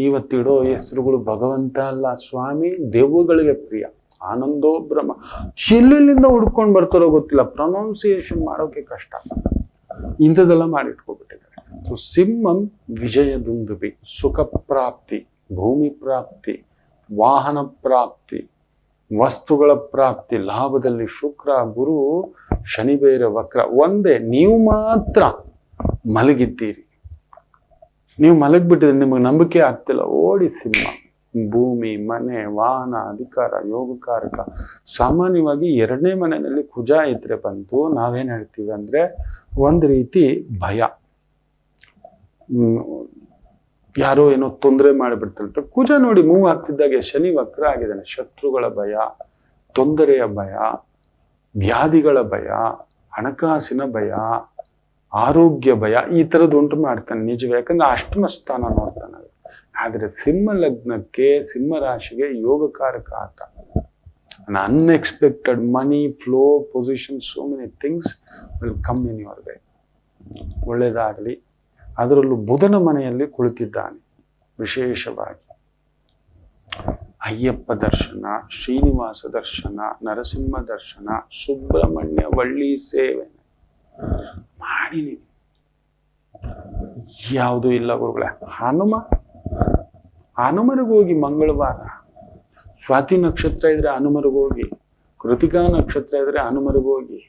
ಇವತ್ತಿಡೋ ಹೆಸರುಗಳು ಭಗವಂತ ಅಲ್ಲ ಸ್ವಾಮಿ, ದೆವ್ವಗಳಿಗೆ ಪ್ರಿಯ. ಆನಂದೋ ಬ್ರಹ್ಮ, ಎಲ್ಲೆಲ್ಲಿಂದ ಹುಡ್ಕೊಂಡು ಬರ್ತಾರೋ ಗೊತ್ತಿಲ್ಲ, ಪ್ರೊನೌನ್ಸಿಯೇಷನ್ ಮಾಡೋಕೆ ಕಷ್ಟ. ಇಂಥದ್ದೆಲ್ಲ ಮಾಡಿಟ್ಕೊಬಿಟ್ಟಿದ್ದಾರೆ. ಸೊ ಸಿಂಹಂ ವಿಜಯ ದುಂದುಬಿ, ಸುಖ ಪ್ರಾಪ್ತಿ, ಭೂಮಿ ಪ್ರಾಪ್ತಿ, ವಾಹನ ಪ್ರಾಪ್ತಿ, ವಸ್ತುಗಳ ಪ್ರಾಪ್ತಿ, ಲಾಭದಲ್ಲಿ ಶುಕ್ರ, ಗುರು, ಶನಿ ಬೇರೆ ವಕ್ರ. ಒಂದೇ, ನೀವು ಮಾತ್ರ ಮಲಗಿದ್ದೀರಿ, ನೀವು ಮಲಗಿಬಿಟ್ಟಿದ್ರೆ ನಿಮಗೆ ನಂಬಿಕೆ ಆಗ್ತಿಲ್ಲ, ಓಡಿ ಸಿಂಹ. ಭೂಮಿ, ಮನೆ, ವಾಹನ, ಅಧಿಕಾರ, ಯೋಗಕಾರಕ. ಸಾಮಾನ್ಯವಾಗಿ 2ನೇ ಮನೆಯಲ್ಲಿ ಕುಜ ಇದ್ರೆ ಬಂತು ನಾವೇನ್ ಹೇಳ್ತೀವಿ ಅಂದ್ರೆ ಒಂದ್ ರೀತಿ ಭಯ, ಯಾರೋ ಏನೋ ತೊಂದರೆ ಮಾಡಿಬಿಡ್ತಾರೆ. ಕುಜ ನೋಡಿ ಮೂವ್ ಆಗ್ತಿದ್ದಾಗೆ ಶನಿ ವಕ್ರ ಆಗಿದ್ದಾನೆ. ಶತ್ರುಗಳ ಭಯ, ತೊಂದರೆಯ ಭಯ, ವ್ಯಾಧಿಗಳ ಭಯ, ಹಣಕಾಸಿನ ಭಯ, ಆರೋಗ್ಯ ಭಯ, ಈ ತರದ್ದು ಉಂಟು ಮಾಡ್ತಾನೆ ನಿಜವೇ. ಯಾಕಂದ್ರೆ ಅಷ್ಟಮ ಸ್ಥಾನ ನೋಡ್ತಾನೆ. ಆದ್ರೆ ಸಿಂಹ ಲಗ್ನಕ್ಕೆ, ಸಿಂಹ ರಾಶಿಗೆ ಯೋಗಕಾರಕ ಆತ. Unexpected money flow, position, so many things will come in your way. ಒಳ್ಳೇದಾಗಲಿ. ಅದರಲ್ಲೂ ಬುಧನ ಮನೆಯಲ್ಲಿ ಕುಳಿತಿದ್ದಾನೆ. ವಿಶೇಷವಾಗಿ ಅಯ್ಯಪ್ಪ ದರ್ಶನ, ಶ್ರೀನಿವಾಸ ದರ್ಶನ, ನರಸಿಂಹ ದರ್ಶನ, ಸುಬ್ರಹ್ಮಣ್ಯ ವಳ್ಳಿ ಸೇವೆ ಮಾಡಿನಿ. ಯಾವುದೂ ಇಲ್ಲ ಗುರುಗಳೇ. ಹನುಮರಿಗೋಗಿ ಮಂಗಳವಾರ, ಸ್ವಾತಿ ನಕ್ಷತ್ರ ಇದ್ರೆ ಹನುಮರಿಗೋಗಿ, ಕೃತಿಕಾ ನಕ್ಷತ್ರ ಇದ್ರೆ ಹನುಮರಿಗೋಗಿ.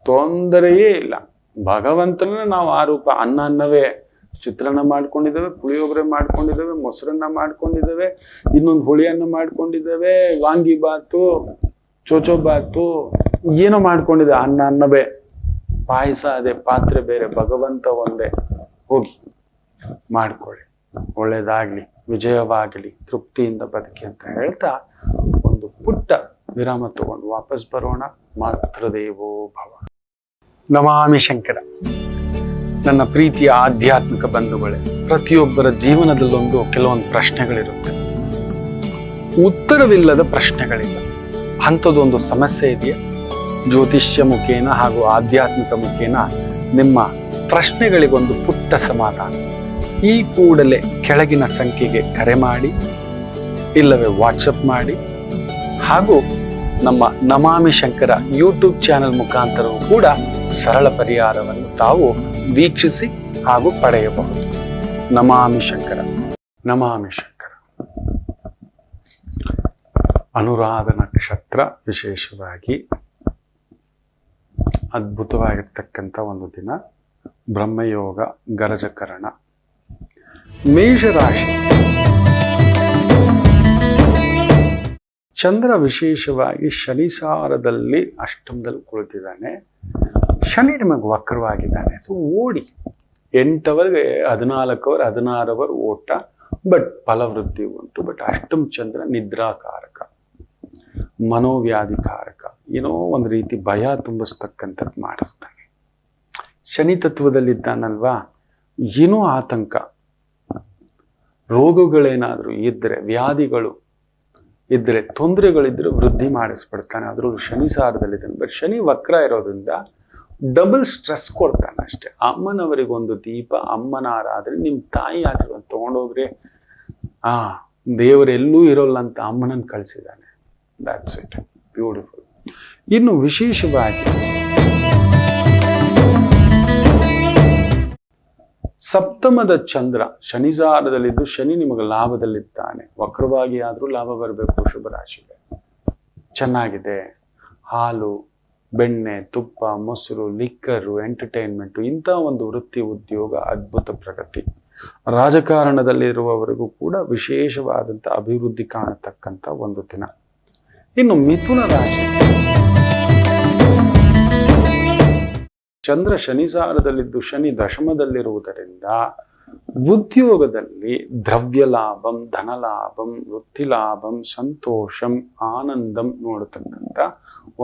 ತೊಂದರೆಯೇ ಇಲ್ಲ. ಭಗವಂತನ ನಾವು ಆರೂಪ. ಅನ್ನವೇ ಚಿತ್ರಾನ್ನ ಮಾಡ್ಕೊಂಡಿದ್ದೇವೆ, ಪುಳಿಯೋಗರೆ ಮಾಡ್ಕೊಂಡಿದ್ದೇವೆ, ಮೊಸರನ್ನ ಮಾಡ್ಕೊಂಡಿದ್ದೇವೆ, ಇನ್ನೊಂದು ಹುಳಿಯನ್ನ ಮಾಡ್ಕೊಂಡಿದ್ದೇವೆ, ವಾಂಗಿ ಬಾತು, ಚೋಚೋ ಬಾತು, ಏನೋ ಮಾಡ್ಕೊಂಡಿದೆ. ಅನ್ನವೇ, ಪಾಯಸ ಅದೇ, ಪಾತ್ರೆ ಬೇರೆ, ಭಗವಂತ ಒಂದೇ. ಹೋಗಿ ಮಾಡ್ಕೊಳ್ಳಿ, ಒಳ್ಳೇದಾಗ್ಲಿ, ವಿಜಯವಾಗಲಿ, ತೃಪ್ತಿಯಿಂದ ಬದುಕಿ ಅಂತ ಹೇಳ್ತಾ ಒಂದು ಪುಟ್ಟ ವಿರಾಮ ತಗೊಂಡು ವಾಪಸ್ ಬರೋಣ. ಮಾತೃದೇವೋ ಭವ. ನಮಾಮಿ ಶಂಕರ. ನನ್ನ ಪ್ರೀತಿಯ ಆಧ್ಯಾತ್ಮಿಕ ಬಂಧುಗಳೇ, ಪ್ರತಿಯೊಬ್ಬರ ಜೀವನದಲ್ಲೊಂದು ಕೆಲವೊಂದು ಪ್ರಶ್ನೆಗಳಿರುತ್ತೆ, ಉತ್ತರವಿಲ್ಲದ ಪ್ರಶ್ನೆಗಳಿಲ್ಲ. ಅಂಥದ್ದೊಂದು ಸಮಸ್ಯೆ ಇದೆಯಾ? ಜ್ಯೋತಿಷ್ಯ ಮುಖೇನ ಹಾಗೂ ಆಧ್ಯಾತ್ಮಿಕ ಮುಖೇನ ನಿಮ್ಮ ಪ್ರಶ್ನೆಗಳಿಗೊಂದು ಪುಟ್ಟ ಸಮಾಧಾನ. ಈ ಕೂಡಲೇ ಕೆಳಗಿನ ಸಂಖ್ಯೆಗೆ ಕರೆ ಮಾಡಿ, ಇಲ್ಲವೇ ವಾಟ್ಸಪ್ ಮಾಡಿ, ಹಾಗೂ ನಮ್ಮ ನಮಾಮಿ ಶಂಕರ ಯೂಟ್ಯೂಬ್ ಚಾನೆಲ್ ಮುಖಾಂತರವೂ ಕೂಡ ಸರಳ ಪರಿಹಾರವನ್ನು ತಾವು ವೀಕ್ಷಿಸಿ ಹಾಗೂ ಪಡೆಯಬಹುದು. ನಮಾಮಿ ಶಂಕರ. ನಮಾಮಿ ಶಂಕರ. ಅನುರಾಧ ನಕ್ಷತ್ರ ವಿಶೇಷವಾಗಿ ಅದ್ಭುತವಾಗಿರ್ತಕ್ಕಂಥ ಒಂದು ದಿನ. ಬ್ರಹ್ಮಯೋಗ, ಗರಜಕರಣ. ಮೇಷರಾಶಿ. ಚಂದ್ರ ವಿಶೇಷವಾಗಿ ಶನಿ ಸಾರದಲ್ಲಿ ಅಷ್ಟಮದಲ್ಲಿ ಕುಳಿತಿದ್ದಾನೆ. ಶನಿ ನಿಮಗೆ ವಕ್ರವಾಗಿದ್ದಾನೆ. ಸೊ ಓಡಿ 8 ಅವರ್ಗೆ 14 ಅವರ್ 16 ಅವರ್ ಓಟ, ಬಟ್ ಫಲವೃದ್ಧಿ ಉಂಟು. ಬಟ್ ಅಷ್ಟಮ ಚಂದ್ರ ನಿದ್ರಾಕಾರಕ, ಮನೋವ್ಯಾಧಿಕಾರಕ, ಏನೋ ಒಂದು ರೀತಿ ಭಯ ತುಂಬಿಸ್ತಕ್ಕಂಥದ್ದು ಮಾಡಿಸ್ತಾನೆ. ಶನಿ ತತ್ವದಲ್ಲಿದ್ದಾನಲ್ವಾ, ಏನೋ ಆತಂಕ, ರೋಗಗಳೇನಾದರೂ ಇದ್ದರೆ, ವ್ಯಾಧಿಗಳು ಇದ್ದರೆ, ತೊಂದರೆಗಳಿದ್ರೆ ವೃದ್ಧಿ ಮಾಡಿಸ್ಬಿಡ್ತಾನೆ. ಅದರಲ್ಲೂ ಶನಿ ಸಾರದಲ್ಲಿದ್ದಾನೆ. ಬಟ್ ಶನಿ ವಕ್ರ ಇರೋದ್ರಿಂದ ಡಬಲ್ ಸ್ಟ್ರೆಸ್ ಕೊಡ್ತಾನೆ ಅಷ್ಟೇ. ಅಮ್ಮನವರಿಗೊಂದು ದೀಪ, ಅಮ್ಮನ ಆರಾಧನೆ, ನಿಮ್ಮ ತಾಯಿ ಆಶೀರ್ವಾದ ತಗೊಂಡೋಗ್ರಿ. ದೇವರೆಲ್ಲೂ ಇರೋಲ್ಲ ಅಂತ ಅಮ್ಮನನ್ನು ಕಳಿಸಿದ್ದಾನೆ. That's it. ಬ್ಯೂಟಿಫುಲ್. ಇನ್ನು ವಿಶೇಷವಾಗಿ ಸಪ್ತಮದ ಚಂದ್ರ ಶನಿ ಸಾರದಲ್ಲಿದ್ದು, ಶನಿ ನಿಮಗೆ ಲಾಭದಲ್ಲಿದ್ದಾನೆ. ವಕ್ರವಾಗಿ ಆದರೂ ಲಾಭ ಬರಬೇಕು ಶುಭ ರಾಶಿಗೆ. ಚೆನ್ನಾಗಿದೆ. ಹಾಲು, ಬೆಣ್ಣೆ, ತುಪ್ಪ, ಮೊಸರು, ಲಿಕ್ಕರು, ಎಂಟರ್ಟೈನ್ಮೆಂಟು, ಇಂಥ ಒಂದು ವೃತ್ತಿ, ಉದ್ಯೋಗ, ಅದ್ಭುತ ಪ್ರಗತಿ. ರಾಜಕಾರಣದಲ್ಲಿರುವವರಿಗೂ ಕೂಡ ವಿಶೇಷವಾದಂಥ ಅಭಿವೃದ್ಧಿ ಕಾಣತಕ್ಕಂಥ ಒಂದು ದಿನ. ಇನ್ನು ಮಿಥುನ ರಾಶಿ. ಚಂದ್ರ ಶನಿ ಸಾರದಲ್ಲಿದ್ದು ಶನಿ ದಶಮದಲ್ಲಿರುವುದರಿಂದ ಉದ್ಯೋಗದಲ್ಲಿ ದ್ರವ್ಯ ಲಾಭಂ, ಧನಲಾಭಂ, ವೃತ್ತಿ ಲಾಭಂ, ಸಂತೋಷಂ, ಆನಂದಂ ನೋಡತಕ್ಕಂಥ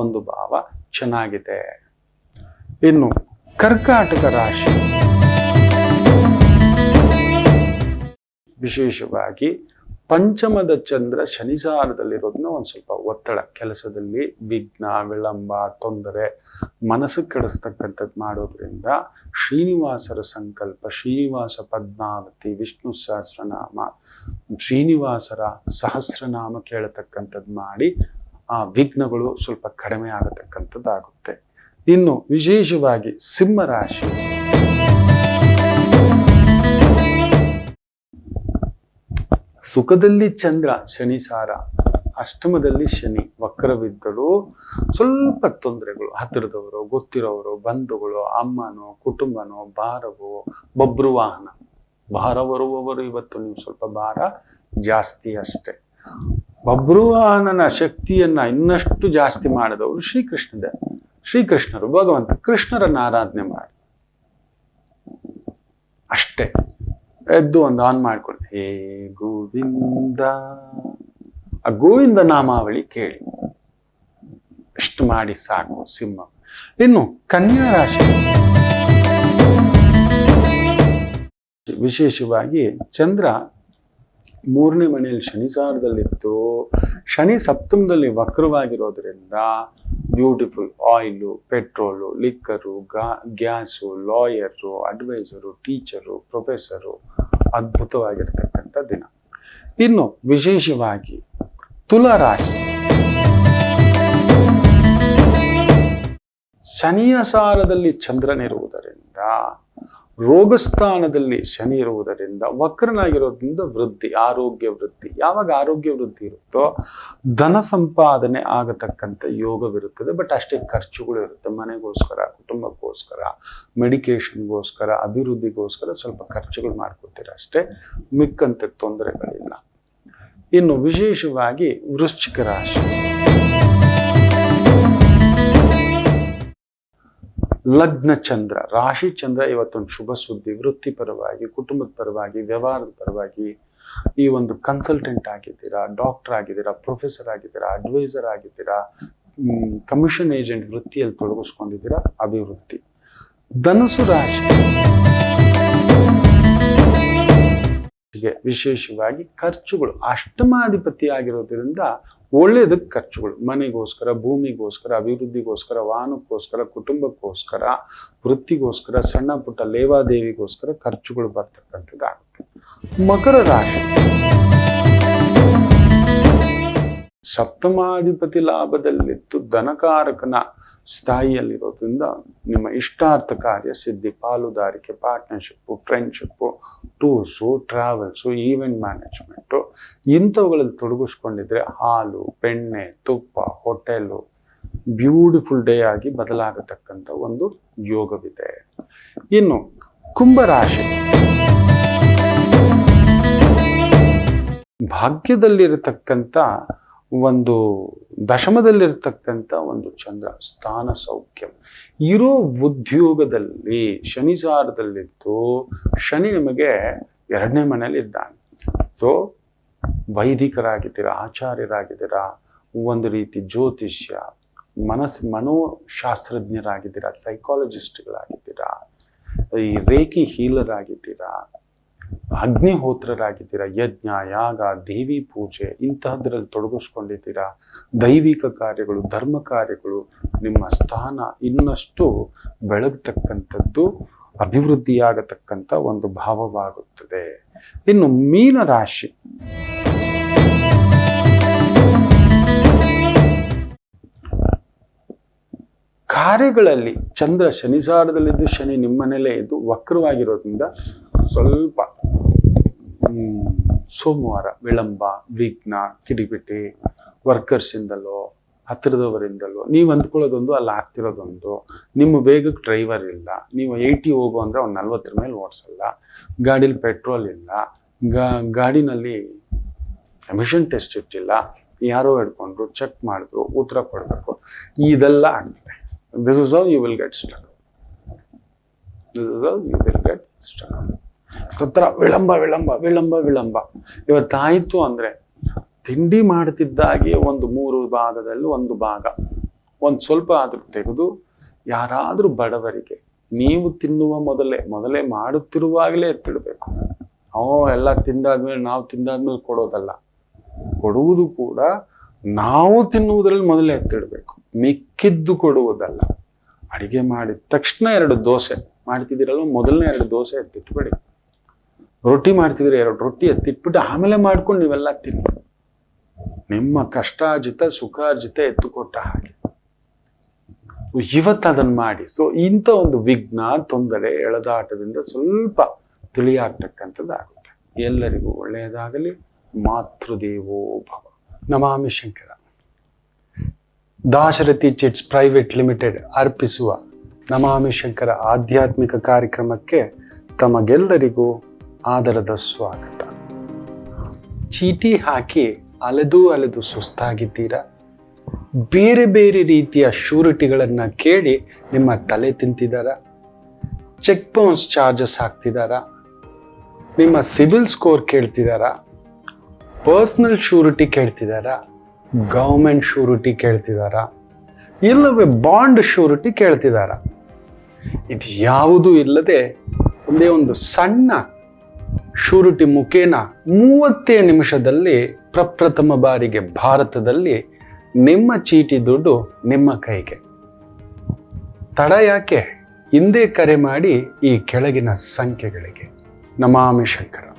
ಒಂದು ಭಾವ ಚೆನ್ನಾಗಿದೆ. ಇನ್ನು ಕರ್ಕಾಟಕ ರಾಶಿ. ವಿಶೇಷವಾಗಿ ಪಂಚಮದ ಚಂದ್ರ ಶನಿ ಸಾರದಲ್ಲಿರೋದನ್ನ ಒಂದು ಸ್ವಲ್ಪ ಒತ್ತಡ, ಕೆಲಸದಲ್ಲಿ ವಿಘ್ನ, ವಿಳಂಬ, ತೊಂದರೆ, ಮನಸ್ಸು ಕೆಡಿಸ್ತಕ್ಕಂಥದ್ದು ಮಾಡೋದ್ರಿಂದ ಶ್ರೀನಿವಾಸರ ಸಂಕಲ್ಪ, ಶ್ರೀನಿವಾಸ ಪದ್ಮಾವತಿ, ವಿಷ್ಣು ಸಹಸ್ರನಾಮ, ಶ್ರೀನಿವಾಸರ ಸಹಸ್ರನಾಮ ಕೇಳತಕ್ಕಂಥದ್ದು ಮಾಡಿ ಆ ವಿಘ್ನಗಳು ಸ್ವಲ್ಪ ಕಡಿಮೆ ಆಗತಕ್ಕಂಥದ್ದಾಗುತ್ತೆ. ಇನ್ನು ವಿಶೇಷವಾಗಿ ಸಿಂಹರಾಶಿ. ಸುಖದಲ್ಲಿ ಚಂದ್ರ ಶನಿ ಸಾರ, ಅಷ್ಟಮದಲ್ಲಿ ಶನಿ ವಕ್ರವಿದ್ದರೂ ಸ್ವಲ್ಪ ತೊಂದರೆಗಳು. ಹತ್ತಿರದವರು, ಗೊತ್ತಿರೋರು, ಬಂಧುಗಳು, ಅಮ್ಮನೋ, ಕುಟುಂಬನೋ, ಭಾರವೋ, ಬೊಬ್ರು ವಾಹನ, ಭಾರ ಬರುವವರು ಇವತ್ತು ನೀವು ಸ್ವಲ್ಪ ಭಾರ ಜಾಸ್ತಿ ಅಷ್ಟೇ. ಬಬ್ರುವಾಹನನ ಶಕ್ತಿಯನ್ನ ಇನ್ನಷ್ಟು ಜಾಸ್ತಿ ಮಾಡಿದವರು ಶ್ರೀಕೃಷ್ಣರು, ಭಗವಂತ ಕೃಷ್ಣರನ್ನ ಆರಾಧನೆ ಮಾಡಿ ಅಷ್ಟೇ. ಎದ್ದು ಒಂದು ಆನ್ ಮಾಡ್ಕೊಳ್ಳಿ, ಹೇ ಗೋವಿಂದ, ಆ ಗೋವಿಂದ ನಾಮಾವಳಿ ಕೇಳಿ, ಇಷ್ಟು ಮಾಡಿ ಸಾಕು ಸಿಂಹ. ಇನ್ನು ಕನ್ಯಾ ರಾಶಿ, ವಿಶೇಷವಾಗಿ ಚಂದ್ರ 3ನೇ ಮನೆಯಲ್ಲಿ ಶನಿ ಸಾರದಲ್ಲಿತ್ತು, ಶನಿ ಸಪ್ತಮದಲ್ಲಿ ವಕ್ರವಾಗಿರೋದ್ರಿಂದ beautiful oil, petrol, liquor, gas, lawyer, adviser, teacher, professor, ಅದ್ಭುತವಾಗಿರ್ತಕ್ಕಂಥ ದಿನ. ಇನ್ನು ವಿಶೇಷವಾಗಿ ತುಲಾ ರಾಶಿ, ಶನಿಯ ಸಾರದಲ್ಲಿ ಚಂದ್ರನಿರುವುದರಿಂದ, ರೋಗಸ್ಥಾನದಲ್ಲಿ ಶನಿ ಇರುವುದರಿಂದ, ವಕ್ರನಾಗಿರೋದ್ರಿಂದ ವೃದ್ಧಿ, ಆರೋಗ್ಯ ವೃದ್ಧಿ. ಯಾವಾಗ ಆರೋಗ್ಯ ವೃದ್ಧಿ ಇರುತ್ತೋ ಧನ ಸಂಪಾದನೆ ಆಗತಕ್ಕಂಥ ಯೋಗವಿರುತ್ತದೆ. ಬಟ್ ಅಷ್ಟೇ ಖರ್ಚುಗಳು ಇರುತ್ತೆ. ಮನೆಗೋಸ್ಕರ, ಕುಟುಂಬಕ್ಕೋಸ್ಕರ, ಮೆಡಿಕೇಶನ್ಗೋಸ್ಕರ, ಅಭಿವೃದ್ಧಿಗೋಸ್ಕರ ಸ್ವಲ್ಪ ಖರ್ಚುಗಳು ಮಾಡ್ಕೊತೀರ ಅಷ್ಟೇ, ಮಿಕ್ಕಂತ ತೊಂದರೆಗಳಿಲ್ಲ. ಇನ್ನು ವಿಶೇಷವಾಗಿ ವೃಶ್ಚಿಕ ರಾಶಿ, ಲಗ್ನ ಚಂದ್ರ, ರಾಶಿ ಚಂದ್ರ ಇವತ್ತೊಂದು ಶುಭ ಸುದ್ದಿ. ವೃತ್ತಿಪರವಾಗಿ, ಕುಟುಂಬದ ಪರವಾಗಿ, ವ್ಯವಹಾರದ ಪರವಾಗಿ, ಈ ಒಂದು ಕನ್ಸಲ್ಟೆಂಟ್ ಆಗಿದ್ದೀರಾ, ಡಾಕ್ಟರ್ ಆಗಿದ್ದೀರಾ, ಪ್ರೊಫೆಸರ್ ಆಗಿದ್ದೀರಾ, ಅಡ್ವೈಸರ್ ಆಗಿದ್ದೀರಾ, ಕಮಿಷನ್ ಏಜೆಂಟ್ ವೃತ್ತಿಯಲ್ಲಿ ತೊಡಗಿಸ್ಕೊಂಡಿದ್ದೀರಾ, ಅಭಿವೃದ್ಧಿ. ಧನಸು ರಾಶಿ, ವಿಶೇಷವಾಗಿ ಖರ್ಚುಗಳು, ಅಷ್ಟಮಾಧಿಪತಿ ಆಗಿರೋದ್ರಿಂದ ಒಳ್ಳೆಯದಕ್ಕೆ ಖರ್ಚುಗಳು, ಮನೆಗೋಸ್ಕರ, ಭೂಮಿಗೋಸ್ಕರ, ಅಭಿವೃದ್ಧಿಗೋಸ್ಕರ, ವಾಹನಕ್ಕೋಸ್ಕರ, ಕುಟುಂಬಕ್ಕೋಸ್ಕರ, ವೃತ್ತಿಗೋಸ್ಕರ, ಸಣ್ಣ ಪುಟ್ಟ ಲೇವಾದೇವಿಗೋಸ್ಕರ ಖರ್ಚುಗಳು ಬರ್ತಕ್ಕಂಥದ್ದಾಗುತ್ತೆ. ಮಕರ ರಾಶಿ, ಸಪ್ತಮಾಧಿಪತಿ ಲಾಭದಲ್ಲಿತ್ತು, ಧನಕಾರಕನ ಸ್ಥಾಯಿಯಲ್ಲಿರೋದ್ರಿಂದ ನಿಮ್ಮ ಇಷ್ಟಾರ್ಥ ಕಾರ್ಯ ಸಿದ್ಧಿ, ಪಾಲುದಾರಿಕೆ, partnership, friendship, tours, travels, event management, ಇಂಥವುಗಳಲ್ಲಿ ತೊಡಗಿಸ್ಕೊಂಡಿದ್ರೆ ಹಾಲು, ಬೆಣ್ಣೆ, ತುಪ್ಪ, ಹೋಟೆಲು ಬ್ಯೂಟಿಫುಲ್ ಡೇ ಆಗಿ ಬದಲಾಗತಕ್ಕಂಥ ಒಂದು ಯೋಗವಿದೆ. ಇನ್ನು ಕುಂಭರಾಶಿ, ಭಾಗ್ಯದಲ್ಲಿರತಕ್ಕಂಥ ಒಂದು ದಶಮದಲ್ಲಿರ್ತಕ್ಕಂಥ ಒಂದು ಚಂದ್ರ, ಸ್ಥಾನ ಸೌಖ್ಯ ಇರೋ ಉದ್ಯೋಗದಲ್ಲಿ ಶನಿ ಸಾರದಲ್ಲಿದ್ದು, ಶನಿ ನಿಮಗೆ 2ನೇ ಮನೆಯಲ್ಲಿ ಇದ್ದಾನೆ. ಸೊ ವೈದಿಕರಾಗಿದ್ದೀರಾ, ಆಚಾರ್ಯರಾಗಿದ್ದೀರಾ, ಒಂದು ರೀತಿ ಜ್ಯೋತಿಷ್ಯ, ಮನೋಶಾಸ್ತ್ರಜ್ಞರಾಗಿದ್ದೀರಾ, ಸೈಕಾಲಜಿಸ್ಟ್ಗಳಾಗಿದ್ದೀರಾ, ಈ ರೇಖಿ ಹೀಲರ್ ಆಗಿದ್ದೀರಾ, ಅಗ್ನಿಹೋತ್ರರಾಗಿದ್ದೀರಾ, ಯಜ್ಞ, ಯಾಗ, ದೇವಿ ಪೂಜೆ ಇಂತಹದ್ರಲ್ಲಿ ತೊಡಗಿಸ್ಕೊಂಡಿದ್ದೀರಾ, ದೈವಿಕ ಕಾರ್ಯಗಳು, ಧರ್ಮ ಕಾರ್ಯಗಳು, ನಿಮ್ಮ ಸ್ಥಾನ ಇನ್ನಷ್ಟು ಬೆಳಗತಕ್ಕಂಥದ್ದು, ಅಭಿವೃದ್ಧಿಯಾಗತಕ್ಕಂಥ ಒಂದು ಭಾವವಾಗುತ್ತದೆ. ಇನ್ನು ಮೀನ ರಾಶಿ, ಕಾರ್ಯಗಳಲ್ಲಿ ಚಂದ್ರ ಶನಿಸಾರದಲ್ಲಿದ್ದು ಶನಿ ನಿಮ್ಮನೇಲೇ ಇದ್ದು ವಕ್ರವಾಗಿರೋದ್ರಿಂದ ಸ್ವಲ್ಪ ಸೋಮವಾರ ವಿಳಂಬ, ವಿಘ್ನ, ಕಿಡಿಬಿಟಿ, ವರ್ಕರ್ಸಿಂದಲೋ ಹತ್ತಿರದವರಿಂದಲೋ ನೀವು ಅಂದ್ಕೊಳ್ಳೋದೊಂದು, ಅಲ್ಲಿ ಆಗ್ತಿರೋದೊಂದು. ನಿಮ್ಮ ವೇಗಕ್ಕೆ ಡ್ರೈವರ್ ಇಲ್ಲ, ನೀವು 80 ಹೋಗು ಅಂದರೆ ಅವ್ನು 40 ಮೇಲೆ ಓಡಿಸಲ್ಲ, ಗಾಡೀಲಿ ಪೆಟ್ರೋಲ್ ಇಲ್ಲ, ಗಾಡಿನಲ್ಲಿ ಎಮಿಷನ್ ಟೆಸ್ಟ್ ಇಟ್ಟಿಲ್ಲ, ಯಾರೋ ಹಿಡ್ಕೊಂಡ್ರು, ಚೆಕ್ ಮಾಡಿದ್ರು, ಉತ್ತರ ಕೊಡಬೇಕು, ಇದೆಲ್ಲ ಆಗ್ತದೆ. This is how you will get stuck. ಹತ್ರ ವಿಳಂಬ ವಿಳಂಬ ವಿಳಂಬ ವಿಳಂಬ. ಇವತ್ತಾಯಿತು ಅಂದರೆ ತಿಂಡಿ ಮಾಡ್ತಿದ್ದಾಗೆ ಒಂದು 3 ಭಾಗದಲ್ಲಿ ಒಂದು ಭಾಗ ಒಂದು ಸ್ವಲ್ಪ ಆದರೂ ತೆಗೆದು ಯಾರಾದರೂ ಬಡವರಿಗೆ ನೀವು ತಿನ್ನುವ ಮೊದಲೇ ಮಾಡುತ್ತಿರುವಾಗಲೇ ಎತ್ತಿಡಬೇಕು. ಎಲ್ಲ ತಿಂದಾದ್ಮೇಲೆ ನಾವು ತಿಂದಾದ್ಮೇಲೆ ಕೊಡೋದಲ್ಲ, ಕೊಡುವುದು ಕೂಡ ನಾವು ತಿನ್ನುವುದರಲ್ಲಿ ಮೊದಲೇ ಎತ್ತಿಡಬೇಕು, ಮಿಕ್ಕಿದ್ದು ಕೊಡುವುದಲ್ಲ. ಅಡಿಗೆ ಮಾಡಿದ ತಕ್ಷಣ 2 ದೋಸೆ ಮಾಡ್ತಿದ್ದೀರಲ್ಲ, ಮೊದಲನೇ 2 ದೋಸೆ ಎತ್ತಿಟ್ಬೇಡಿ. ರೊಟ್ಟಿ ಮಾಡ್ತಿದ್ರೆ 2 ರೊಟ್ಟಿ ಎತ್ತಿಟ್ಬಿಟ್ಟು ಆಮೇಲೆ ಮಾಡ್ಕೊಂಡು ನೀವೆಲ್ಲ ತಿನ್ನಿ. ನಿಮ್ಮ ಕಷ್ಟಾರ್ಜಿತ ಸುಖಾರ್ಜಿತ ಎತ್ತುಕೊಟ್ಟ ಹಾಗೆ ಇವತ್ತು ಅದನ್ನು ಮಾಡಿ. ಸೊ ಇಂಥ ಒಂದು ವಿಘ್ನ, ತೊಂದರೆ, ಎಳೆದಾಟದಿಂದ ಸ್ವಲ್ಪ ತಿಳಿಯಾಗ್ತಕ್ಕಂಥದ್ದಾಗುತ್ತೆ. ಎಲ್ಲರಿಗೂ ಒಳ್ಳೆಯದಾಗಲಿ. ಮಾತೃದೇವೋ ಭವ. ನಮಾಮಿ Shankara. Dasharathi chits private limited ಅರ್ಪಿಸುವ ನಮಾಮಿ ಶಂಕರ ಆಧ್ಯಾತ್ಮಿಕ ಕಾರ್ಯಕ್ರಮಕ್ಕೆ ತಮಗೆಲ್ಲರಿಗೂ ಆದರದ ಸ್ವಾಗತ. ಚೀಟಿ ಹಾಕಿ ಅಲೆದು ಸುಸ್ತಾಗಿದ್ದೀರಾ? ಬೇರೆ ಬೇರೆ ರೀತಿಯ ಶ್ಯೂರಿಟಿಗಳನ್ನು ಕೇಳಿ ನಿಮ್ಮ ತಲೆ ತಿಂತಿದ್ದಾರ? ಚೆಕ್ ಬೌನ್ಸ್ ಚಾರ್ಜಸ್ ಹಾಕ್ತಿದ್ದಾರಾ? ನಿಮ್ಮ ಸಿಬಿಲ್ ಸ್ಕೋರ್ ಕೇಳ್ತಿದ್ದಾರಾ? ಪರ್ಸನಲ್ ಶ್ಯೂರಿಟಿ ಕೇಳ್ತಿದ್ದಾರಾ? ಗೌರ್ಮೆಂಟ್ ಶ್ಯೂರಿಟಿ ಕೇಳ್ತಿದ್ದಾರಾ? ಇಲ್ಲವೇ ಬಾಂಡ್ ಶ್ಯೂರಿಟಿ ಕೇಳ್ತಿದ್ದಾರಾ? ಇದು ಯಾವುದೂ ಇಲ್ಲದೆ ಒಂದೇ ಒಂದು ಸಣ್ಣ ಶ್ಯೂರಿಟಿ ಮುಖೇನ 30 ನಿಮಿಷದಲ್ಲಿ ಪ್ರಪ್ರಥಮ ಬಾರಿಗೆ ಭಾರತದಲ್ಲಿ ನಿಮ್ಮ ಚೀಟಿ ದುಡ್ಡು ನಿಮ್ಮ ಕೈಗೆ. ತಡ ಯಾಕೆ? ಹಿಂದೆ ಕರೆ ಮಾಡಿ ಈ ಕೆಳಗಿನ ಸಂಖ್ಯೆಗಳಿಗೆ. ನಮಾಮಿ ಶಂಕರ.